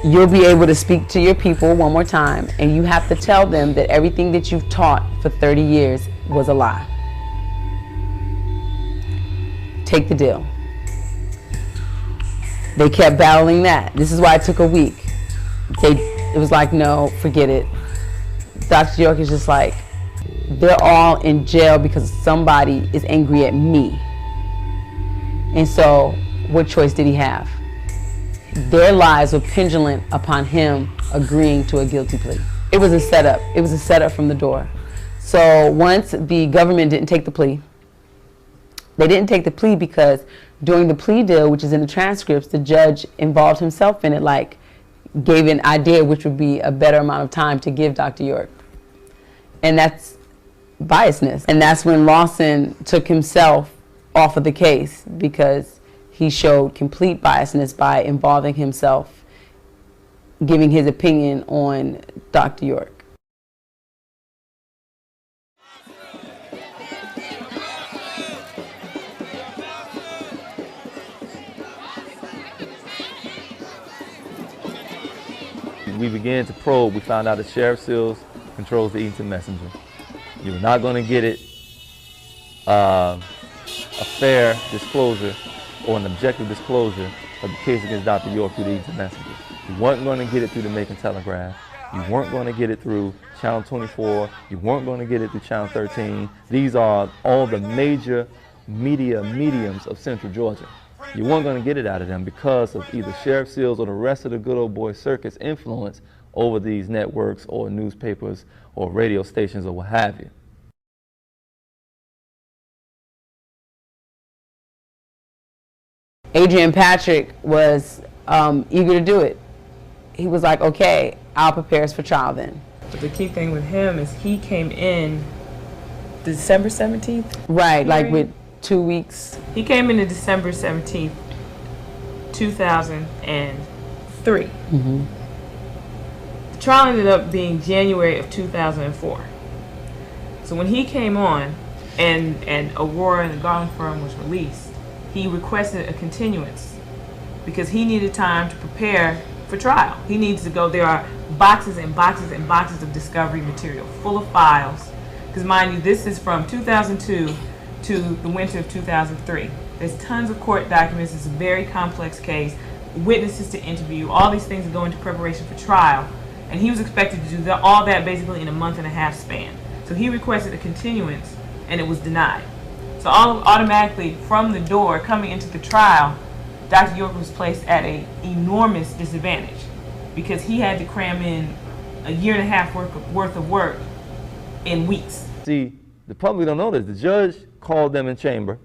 You'll be able to speak to your people one more time, and you have to tell them that everything that you've taught for 30 years was a lie. Take the deal." They kept battling that. This is why it took a week. It was like, no, forget it. Dr. York is just like, they're all in jail because somebody is angry at me. And so, what choice did he have? Their lives were pendulent upon him agreeing to a guilty plea. It was a setup. It was a setup from the door. So once the government didn't take the plea, they didn't take the plea because during the plea deal, which is in the transcripts, the judge involved himself in it, like gave an idea which would be a better amount of time to give Dr. York. And that's biasness. And that's when Lawson took himself off of the case, because he showed complete biasness by involving himself, giving his opinion on Dr. York. We began to probe. We found out that Sheriff Seals controls the Eaton Messenger. You were not going to get it fair disclosure or an objective disclosure of the case against Dr. York through these messages. You weren't going to get it through the Macon Telegraph. You weren't going to get it through Channel 24. You weren't going to get it through Channel 13. These are all the major media mediums of Central Georgia. You weren't going to get it out of them because of either Sheriff Seals or the rest of the good old boy circus influence over these networks or newspapers or radio stations or what have you. Adrian Patrick was eager to do it. He was like, okay, I'll prepare us for trial then. But the key thing with him is he came in December 17th? Right, like with 2 weeks. He came in December 17th, 2003. Mm-hmm. The trial ended up being January of 2004. So when he came on and Aurora and the Garland firm was released, he requested a continuance because he needed time to prepare for trial. He needs to go. There are boxes and boxes and boxes of discovery material full of files. Because mind you, this is from 2002 to the winter of 2003. There's tons of court documents. It's a very complex case. Witnesses to interview. All these things that go into preparation for trial. And he was expected to do all that basically in a month-and-a-half span. So he requested a continuance, and it was denied. So automatically from the door coming into the trial, Dr. York was placed at an enormous disadvantage because he had to cram in a year-and-a-half worth of work in weeks. See, the public don't know this. The judge called them in chamber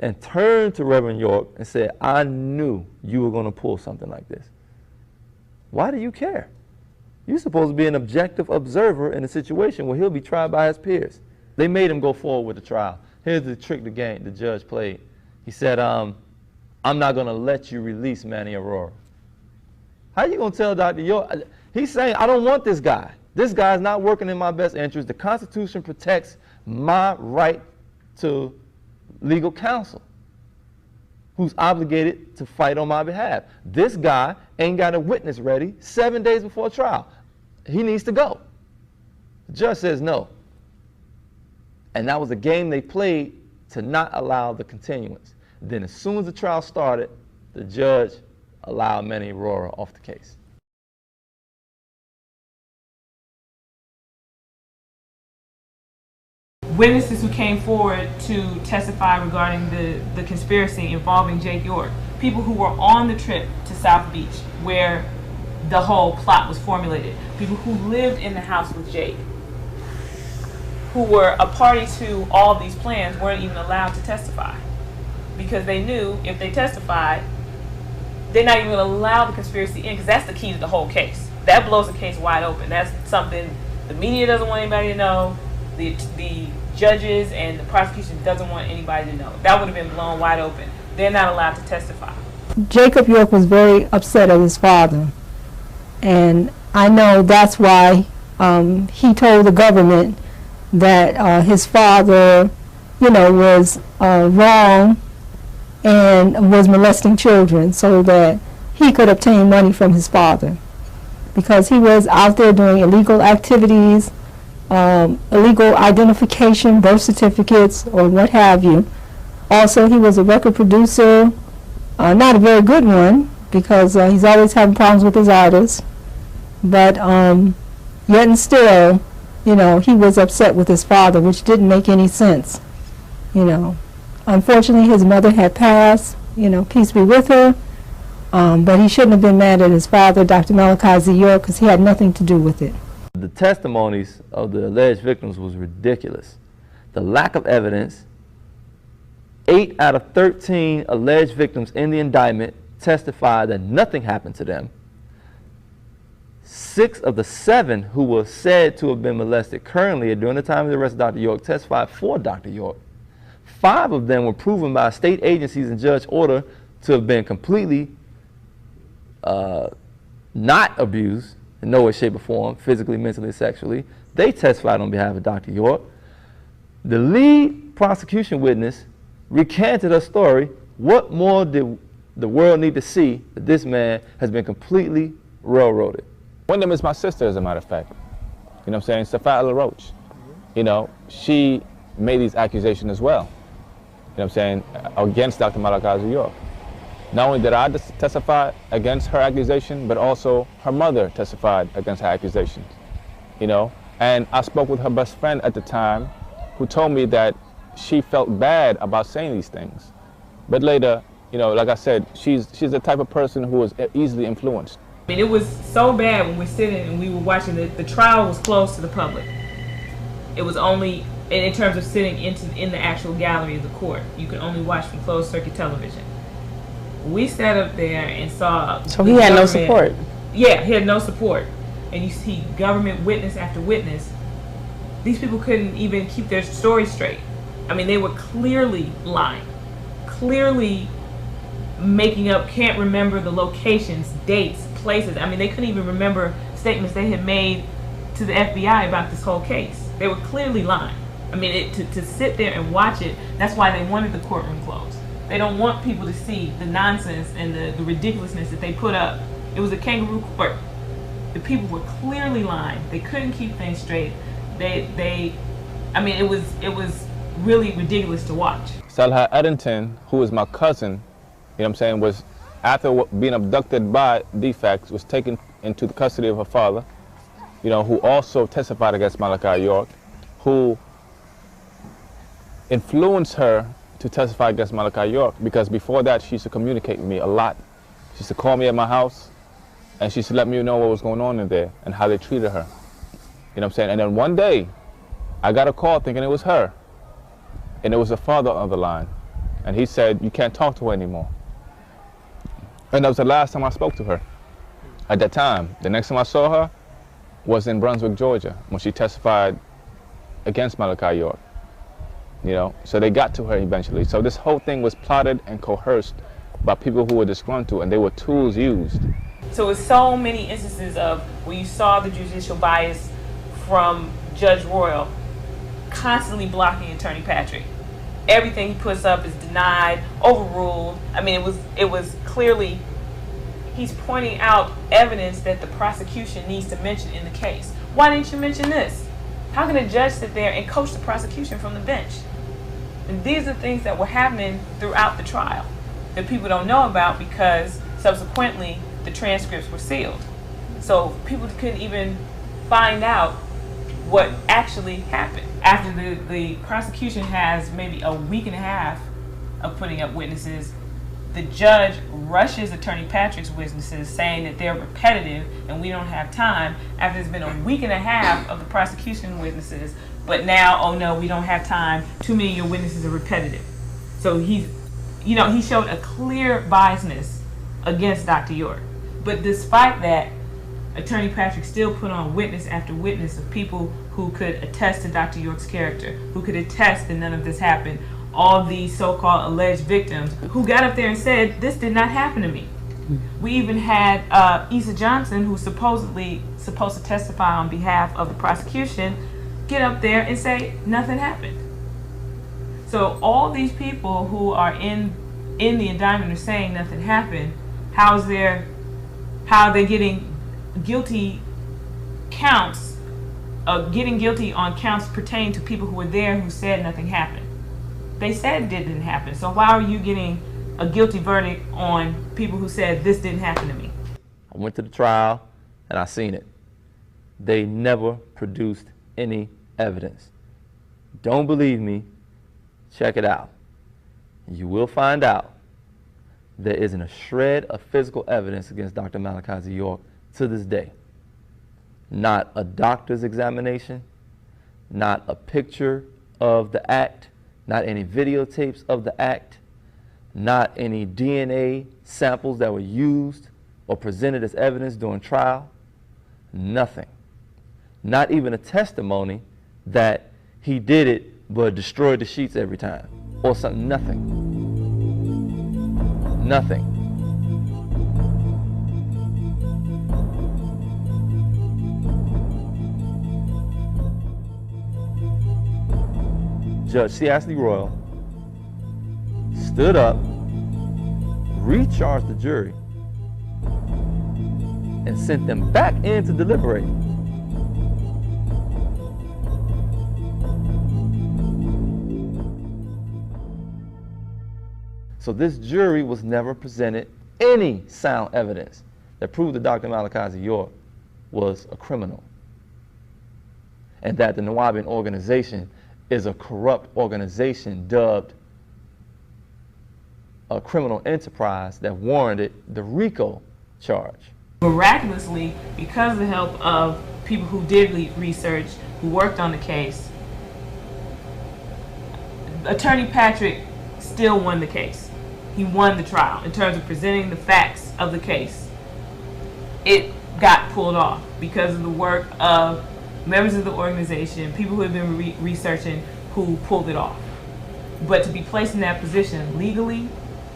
and turned to Reverend York and said, I knew you were going to pull something like this. Why do you care? You're supposed to be an objective observer in a situation where he'll be tried by his peers. They made him go forward with the trial. Here's the trick the judge played. He said, I'm not going to let you release Manny Aurora. How you going to tell Dr. York? He's saying, I don't want this guy. This guy is not working in my best interest. The Constitution protects my right to legal counsel, who's obligated to fight on my behalf. This guy ain't got a witness ready 7 days before trial. He needs to go. The judge says no. And that was a game they played to not allow the continuance. Then as soon as the trial started, the judge allowed Manny Aurora off the case. Witnesses who came forward to testify regarding the conspiracy involving Jake York, people who were on the trip to South Beach where the whole plot was formulated, people who lived in the house with Jake, who were a party to all these plans, weren't even allowed to testify because they knew if they testified, they're not even going to allow the conspiracy in because that's the key to the whole case. That blows the case wide open. That's something the media doesn't want anybody to know, the judges and the prosecution doesn't want anybody to know. That would have been blown wide open. They're not allowed to testify. Jacob York was very upset at his father, and I know that's why he told the government that his father, was wrong and was molesting children so that he could obtain money from his father because he was out there doing illegal activities, illegal identification, birth certificates, or what have you. Also, he was a record producer, not a very good one because he's always having problems with his artists, but yet and still, he was upset with his father, which didn't make any sense. Unfortunately, his mother had passed, peace be with her, but he shouldn't have been mad at his father, Dr. Malachi Z. York, because he had nothing to do with it. The testimonies of the alleged victims was ridiculous. The lack of evidence. 8 out of 13 alleged victims in the indictment testified that nothing happened to them. 6 of the 7 who were said to have been molested currently during the time of the arrest of Dr. York testified for Dr. York. 5 of them were proven by state agencies and judge order to have been completely not abused in no way, shape, or form, physically, mentally, sexually. They testified on behalf of Dr. York. The lead prosecution witness recanted her story. What more did the world need to see that this man has been completely railroaded? One of them is my sister, as a matter of fact. You know what I'm saying? Safat LaRoche. She made these accusations as well. what I'm saying, against Dr. Malachi Z. York. Not only did I testify against her accusation, but also her mother testified against her accusations, you know. And I spoke with her best friend at the time, who told me that she felt bad about saying these things. But later, you know, like I said, she's the type of person who is easily influenced. I mean, it was so bad when we're sitting and we were watching the trial was closed to the public. It was only, in terms of sitting in the actual gallery of the court, you could only watch from closed circuit television. We sat up there and saw. So he had no support. Yeah, he had no support. And you see government witness after witness. These people couldn't even keep their story straight. I mean, they were clearly lying, clearly making up, can't remember the locations, dates, places. I mean, they couldn't even remember statements they had made to the FBI about this whole case. They were clearly lying. I mean, to sit there and watch it, that's why they wanted the courtroom closed. They don't want people to see the nonsense and the ridiculousness that they put up. It was a kangaroo court. The people were clearly lying. They couldn't keep things straight. I mean, it was really ridiculous to watch. Salha Eddington, who is my cousin, you know what I'm saying, was, after being abducted by defects, was taken into the custody of her father, you know, who also testified against Malachi York, who influenced her to testify against Malachi York, because before that she used to communicate with me a lot. She used to call me at my house, and she used to let me know what was going on in there and how they treated her. You know what I'm saying? And then one day, I got a call thinking it was her, and it was the father on the line, and he said, "You can't talk to her anymore." And that was the last time I spoke to her. At that time, the next time I saw her was in Brunswick, Georgia, when she testified against Malachi York. You know, so they got to her eventually. So this whole thing was plotted and coerced by people who were disgruntled, and they were tools used. So it's so many instances of where you saw the judicial bias from Judge Royal constantly blocking Attorney Patrick. Everything he puts up is denied, overruled. I mean, it was clearly, he's pointing out evidence that the prosecution needs to mention in the case. Why didn't you mention this? How can a judge sit there and coach the prosecution from the bench? And these are things that were happening throughout the trial that people don't know about, because subsequently the transcripts were sealed. So people couldn't even find out what actually happened. After the prosecution has maybe a week and a half of putting up witnesses, the judge rushes Attorney Patrick's witnesses, saying that they're repetitive and we don't have time, after it's been a week and a half of the prosecution witnesses. But now, oh no, we don't have time. Too many of your witnesses are repetitive. So he showed a clear biasness against Dr. York. But despite that, Attorney Patrick still put on witness after witness of people who could attest to Dr. York's character, who could attest that none of this happened. All these so-called alleged victims who got up there and said, this did not happen to me. We even had Issa Johnson, who's supposedly supposed to testify on behalf of the prosecution, get up there and say nothing happened. So all these people who are in the indictment are saying nothing happened. How are they getting guilty counts, getting guilty on counts pertaining to people who were there who said nothing happened? They said it didn't happen. So why are you getting a guilty verdict on people who said this didn't happen to me? I went to the trial and I seen it. They never produced any evidence. Don't believe me? Check it out. You will find out there isn't a shred of physical evidence against Dr. Malachi Z. York to this day. Not a doctor's examination, not a picture of the act, not any videotapes of the act, not any DNA samples that were used or presented as evidence during trial. Nothing. Not even a testimony that he did it but destroyed the sheets every time or something. Nothing. Nothing. Judge C. Ashley Royal stood up, recharged the jury, and sent them back in to deliberate. So this jury was never presented any sound evidence that proved that Dr. Malachi Z York was a criminal, and that the Nuwaubian organization is a corrupt organization dubbed a criminal enterprise that warranted the RICO charge. Miraculously, because of the help of people who did research, who worked on the case, Attorney Patrick still won the case. He won the trial in terms of presenting the facts of the case. It got pulled off because of the work of members of the organization, people who have been researching, who pulled it off. But to be placed in that position legally,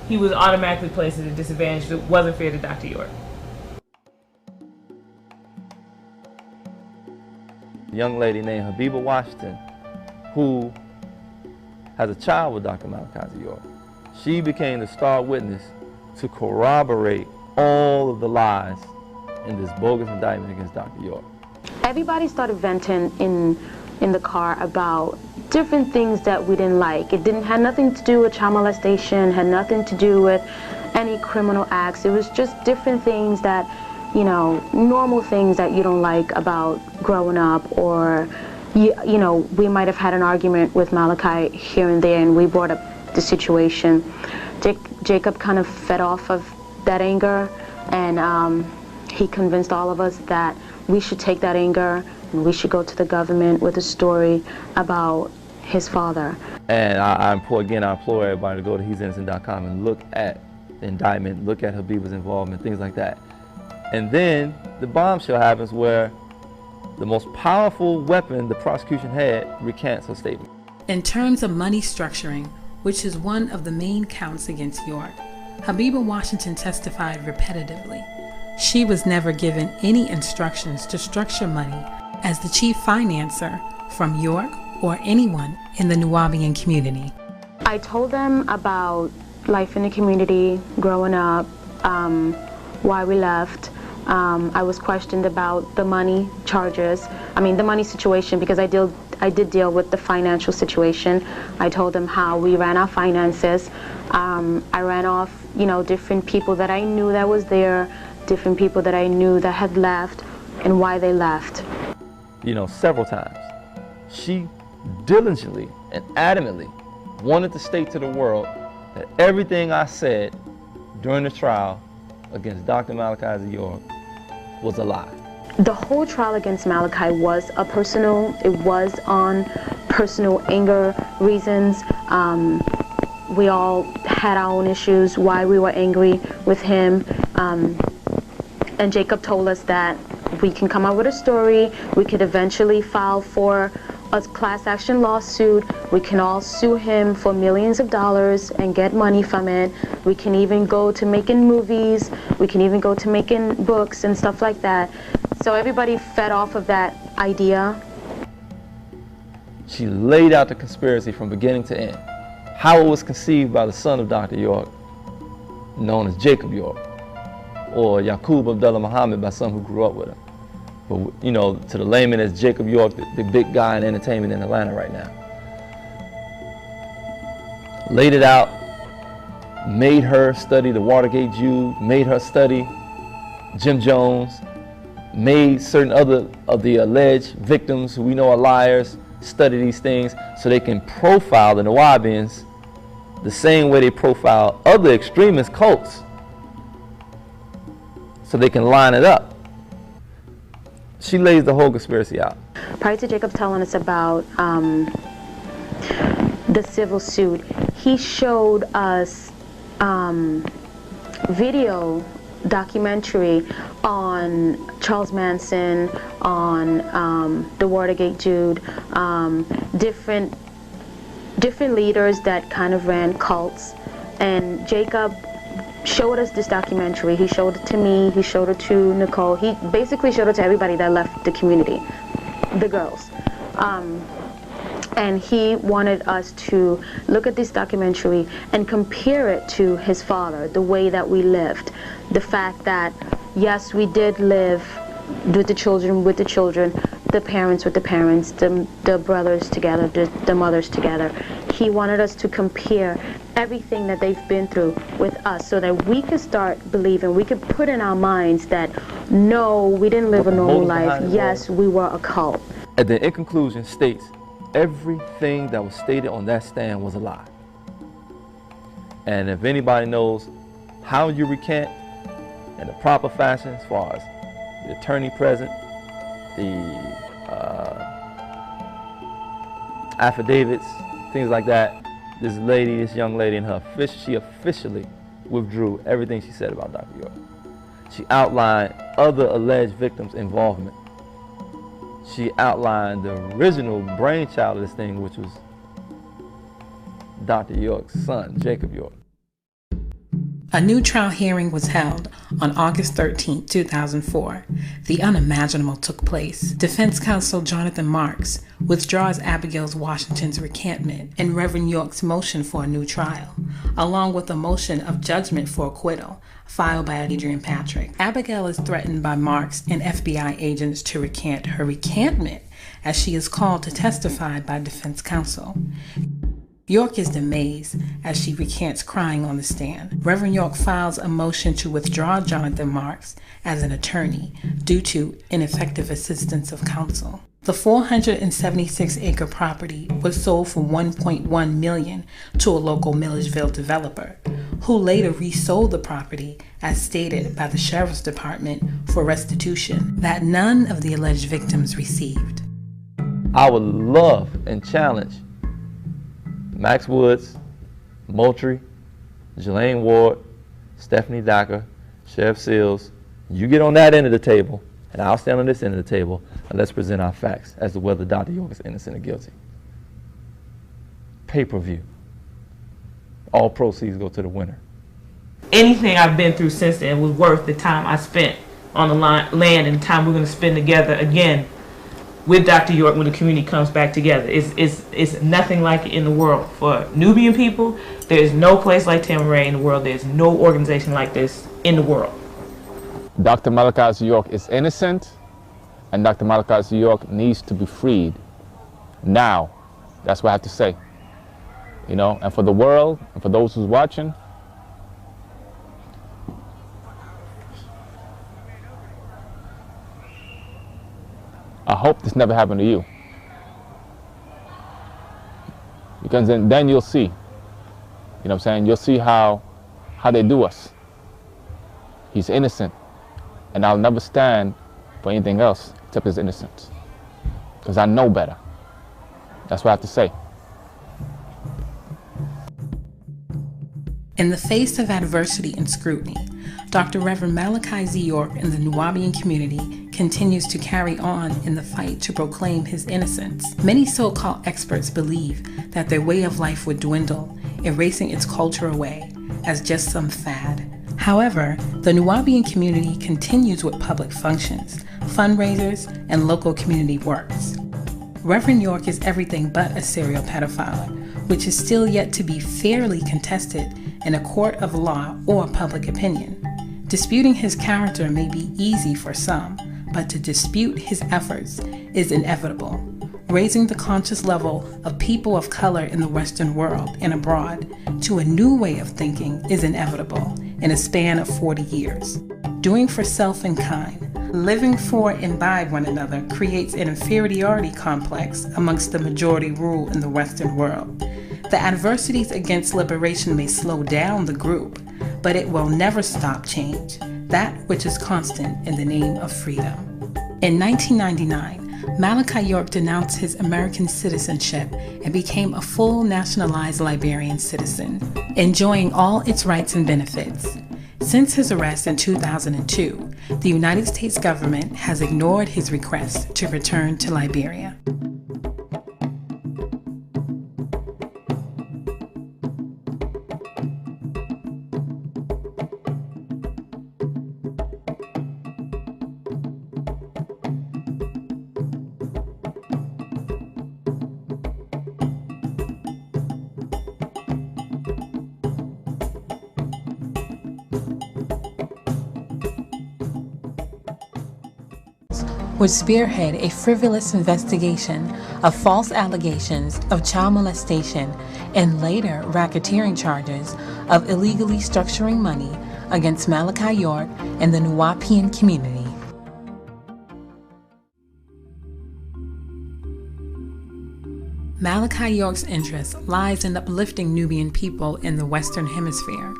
he was automatically placed at a disadvantage that wasn't fair to Dr. York. A young lady named Habiba Washington, who has a child with Dr. Malachi Z York. She became the star witness to corroborate all of the lies in this bogus indictment against Dr. York. Everybody started venting in the car about different things that we didn't like. It had nothing to do with child molestation, had nothing to do with any criminal acts. It was just different things that, you know, normal things that you don't like about growing up, or, you know, we might have had an argument with Malachi here and there, and we brought up the situation. Jacob kind of fed off of that anger, and he convinced all of us that we should take that anger and we should go to the government with a story about his father. And I implore everybody to go to he'sinnocent.com and look at the indictment, look at Habiba's involvement, things like that. And then the bombshell happens where the most powerful weapon the prosecution had recants her statement. In terms of money structuring, which is one of the main counts against York, Habiba Washington testified repetitively. She was never given any instructions to structure money as the chief financer from York or anyone in the Nuwaubian community. I told them about life in the community, growing up, why we left. I was questioned about the money charges, the money situation, because I did deal with the financial situation. I told them how we ran our finances. I ran off, different people that I knew that was there, different people that I knew that had left, and why they left. Several times, she diligently and adamantly wanted to state to the world that everything I said during the trial against Dr. Malachi Z York was a lie. The whole trial against Malachi was it was on personal anger reasons. We all had our own issues, why we were angry with him. And Jacob told us that we can come up with a story, we could eventually file for a class action lawsuit, we can all sue him for millions of dollars and get money from it. We can even go to making movies, we can even go to making books and stuff like that. So everybody fed off of that idea. She laid out the conspiracy from beginning to end. How it was conceived by the son of Dr. York, known as Jacob York, or Yaqub Abdullah Muhammad by some who grew up with him. But to the layman, as Jacob York, the big guy in entertainment in Atlanta right now. Laid it out, made her study the Watergate Jew, made her study Jim Jones, made certain other of the alleged victims who we know are liars study these things so they can profile the Nuwaubians the same way they profile other extremist cults, so they can line it up. She lays the whole conspiracy out. Prior to Jacob telling us about the civil suit, he showed us video documentary on Charles Manson, on the Watergate Jew, different leaders that kind of ran cults. And Jacob showed us this documentary. He showed it to me, he showed it to Nicole. He basically showed it to everybody that left the community, the girls. And he wanted us to look at this documentary and compare it to his father, the way that we lived. The fact that, yes, we did live with the children, the parents with the parents, the brothers together, the mothers together. He wanted us to compare everything that they've been through with us so that we could start believing, we could put in our minds that, no, we didn't live a normal life. Yes, we were a cult. And then in conclusion states, everything that was stated on that stand was a lie. And if anybody knows how you recant in the proper fashion, as far as the attorney present, the affidavits, things like that, this lady, this young lady, she officially withdrew everything she said about Dr. York. She outlined other alleged victims' involvement. She outlined the original brainchild of this thing, which was Dr. York's son, Jacob York. A new trial hearing was held on August 13, 2004. The unimaginable took place. Defense counsel Jonathan Marks withdraws Abigail Washington's recantment and Reverend York's motion for a new trial, along with a motion of judgment for acquittal filed by Adrian Patrick. Abigail is threatened by Marks and FBI agents to recant her recantment, as she is called to testify by defense counsel. York is amazed as she recants crying on the stand. Reverend York files a motion to withdraw Jonathan Marks as an attorney due to ineffective assistance of counsel. The 476-acre property was sold for $1.1 million to a local Milledgeville developer, who later resold the property as stated by the Sheriff's Department for restitution that none of the alleged victims received. I would love and challenge Max Woods, Moultrie, Jelaine Ward, Stephanie Dacker, Sheriff Seals, you get on that end of the table, and I'll stand on this end of the table, and let's present our facts as to whether Dr. York is innocent or guilty. Pay-per-view. All proceeds go to the winner. Anything I've been through since then was worth the time I spent on the land and the time we're going to spend together again with Dr. York when the community comes back together. It's nothing like it in the world. For Nubian people, there's no place like Tamaray in the world. There's no organization like this in the world. Dr. Malachi Z is innocent, and Dr. Malachi Z needs to be freed now. That's what I have to say. You know, and for the world, and for those who's watching, I hope this never happened to you. Because then you'll see. You know what I'm saying? You'll see how they do us. He's innocent. And I'll never stand for anything else except his innocence. Because I know better. That's what I have to say. In the face of adversity and scrutiny, Dr. Reverend Malachi Z and the Nubian community continues to carry on in the fight to proclaim his innocence. Many so-called experts believe that their way of life would dwindle, erasing its culture away as just some fad. However, the Nubian community continues with public functions, fundraisers, and local community works. Reverend York is everything but a serial pedophile, which is still yet to be fairly contested in a court of law or public opinion. Disputing his character may be easy for some, but to dispute his efforts is inevitable. Raising the conscious level of people of color in the Western world and abroad to a new way of thinking is inevitable in a span of 40 years. Doing for self and kind, living for and by one another creates an inferiority complex amongst the majority rule in the Western world. The adversities against liberation may slow down the group, but it will never stop change, that which is constant in the name of freedom. In 1999, Malachi York denounced his American citizenship and became a full nationalized Liberian citizen, enjoying all its rights and benefits. Since his arrest in 2002, the United States government has ignored his request to return to Liberia. would spearhead a frivolous investigation of false allegations of child molestation and later racketeering charges of illegally structuring money against Malachi York and the Nuwaubian community. Malachi York's interest lies in uplifting Nubian people in the Western Hemisphere.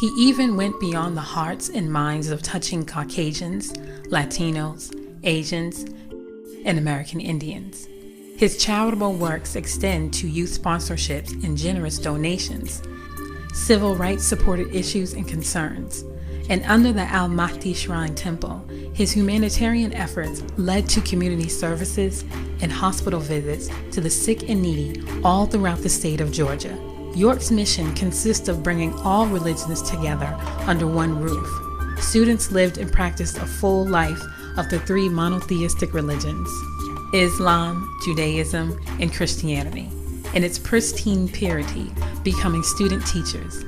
He even went beyond the hearts and minds of touching Caucasians, Latinos, Asians, and American Indians. His charitable works extend to youth sponsorships and generous donations, civil rights supported issues and concerns, and under the Al-Mahdi Shrine Temple, his humanitarian efforts led to community services and hospital visits to the sick and needy all throughout the state of Georgia. York's mission consists of bringing all religions together under one roof. Students lived and practiced a full life of the three monotheistic religions, Islam, Judaism, and Christianity, in its pristine purity, becoming student teachers.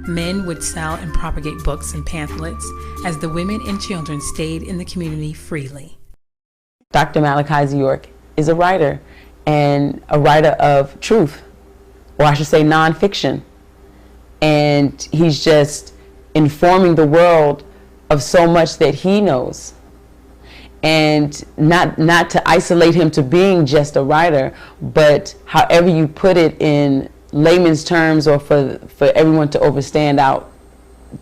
Men would sell and propagate books and pamphlets as the women and children stayed in the community freely. Dr. Malachi Z York is a writer, and a writer of truth, or I should say nonfiction. And he's just informing the world of so much that he knows. And not to isolate him to being just a writer, but however you put it in layman's terms, or for everyone to understand out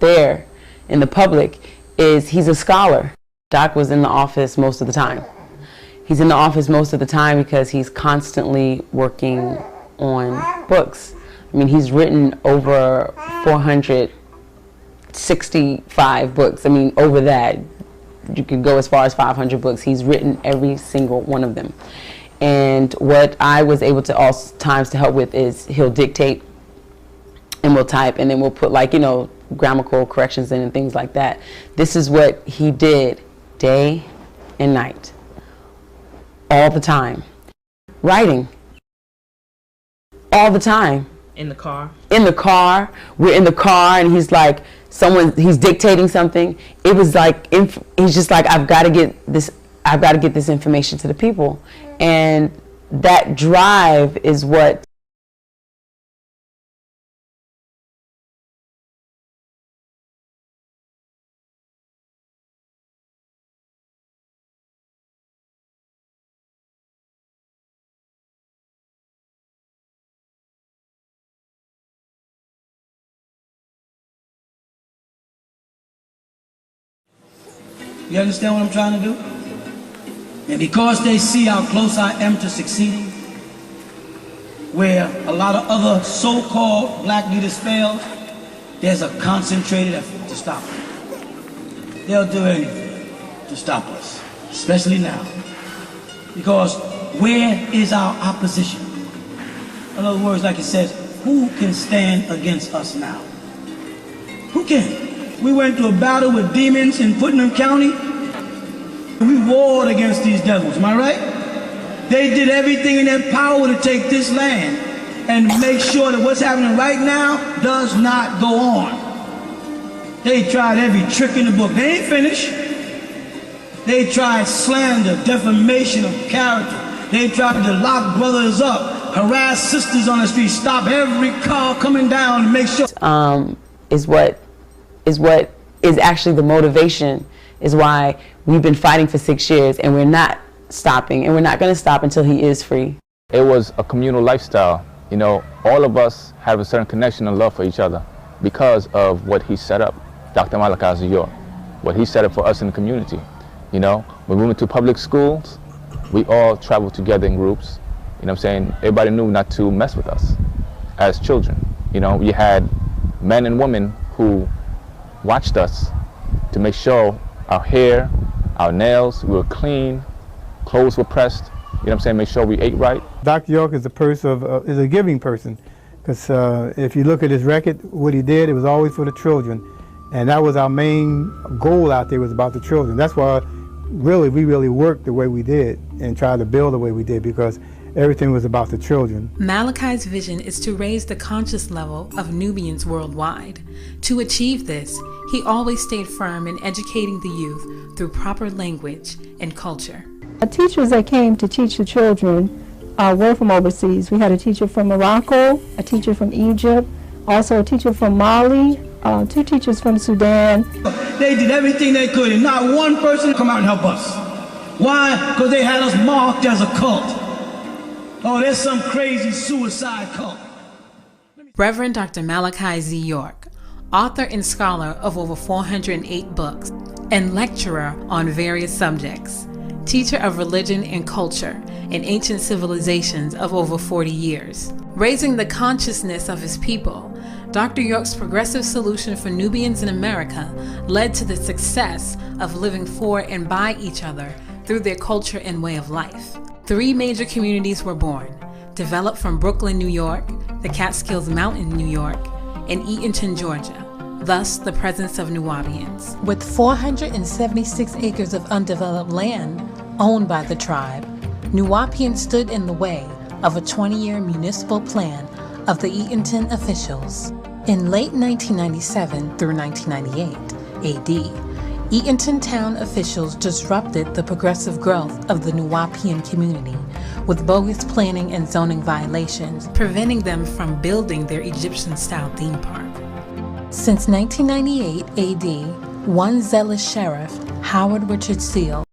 there in the public, is he's a scholar. Doc was in the office most of the time. He's in the office most of the time because he's constantly working on books. I mean, he's written over 465 books. I mean, over that. You could go as far as 500 books. He's written every single one of them. And what I was able to all times to help with is he'll dictate and we'll type, and then we'll put, like, you know, grammatical corrections in and things like that. This is what he did day and night, all the time. Writing, all the time. In the car? In the car. We're in the car and he's like, he's dictating something. It was like, he's just like, I've got to get this information to the people. And that drive is what You understand what I'm trying to do? And because they see how close I am to succeeding, where a lot of other so-called black leaders failed, there's a concentrated effort to stop them. They'll do anything to stop us, especially now. Because where is our opposition? In other words, like it says, who can stand against us now? Who can? We went to a battle with demons in Putnam County. We warred against these devils, am I right? They did everything in their power to take this land and make sure that what's happening right now does not go on. They tried every trick in the book. They ain't finished. They tried slander, defamation of character. They tried to lock brothers up, harass sisters on the street, stop every car coming down and make sure. Is what is actually the motivation, is why we've been fighting for 6 years, and we're not stopping, and we're not going to stop until he is free. It was a communal lifestyle. You know, all of us have a certain connection and love for each other because of what he set up, Dr. Malachi Z, what he set up for us in the community. You know, when we went to public schools, we all traveled together in groups. You know what I'm saying? Everybody knew not to mess with us as children. You know, you had men and women who watched us to make sure our hair, our nails, we were clean, clothes were pressed, you know what I'm saying, make sure we ate right. Dr. York is is a giving person, because if you look at his record, what he did, it was always for the children. And that was our main goal out there, was about the children. That's why we really worked the way we did and tried to build the way we did, because everything was about the children. Malachi's vision is to raise the conscious level of Nubians worldwide. To achieve this, he always stayed firm in educating the youth through proper language and culture. The teachers that came to teach the children were from overseas. We had a teacher from Morocco, a teacher from Egypt, also a teacher from Mali, 2 teachers from Sudan. They did everything they could, and not one person come out and help us. Why? Because they had us marked as a cult. Oh, there's some crazy suicide cult. Reverend Dr. Malachi Z. York, author and scholar of over 408 books, and lecturer on various subjects, teacher of religion and culture in ancient civilizations of over 40 years. Raising the consciousness of his people, Dr. York's progressive solution for Nubians in America led to the success of living for and by each other through their culture and way of life. 3 major communities were born, developed from Brooklyn, New York, the Catskills Mountain, New York, and Eatonton, Georgia, thus the presence of Nuwapians. With 476 acres of undeveloped land owned by the tribe, Nuwapians stood in the way of a 20-year municipal plan of the Eatonton officials. In late 1997 through 1998 AD, Eatonton town officials disrupted the progressive growth of the Nuwapian community with bogus planning and zoning violations, preventing them from building their Egyptian-style theme park. Since 1998 AD, one zealous sheriff, Howard Richard Seal,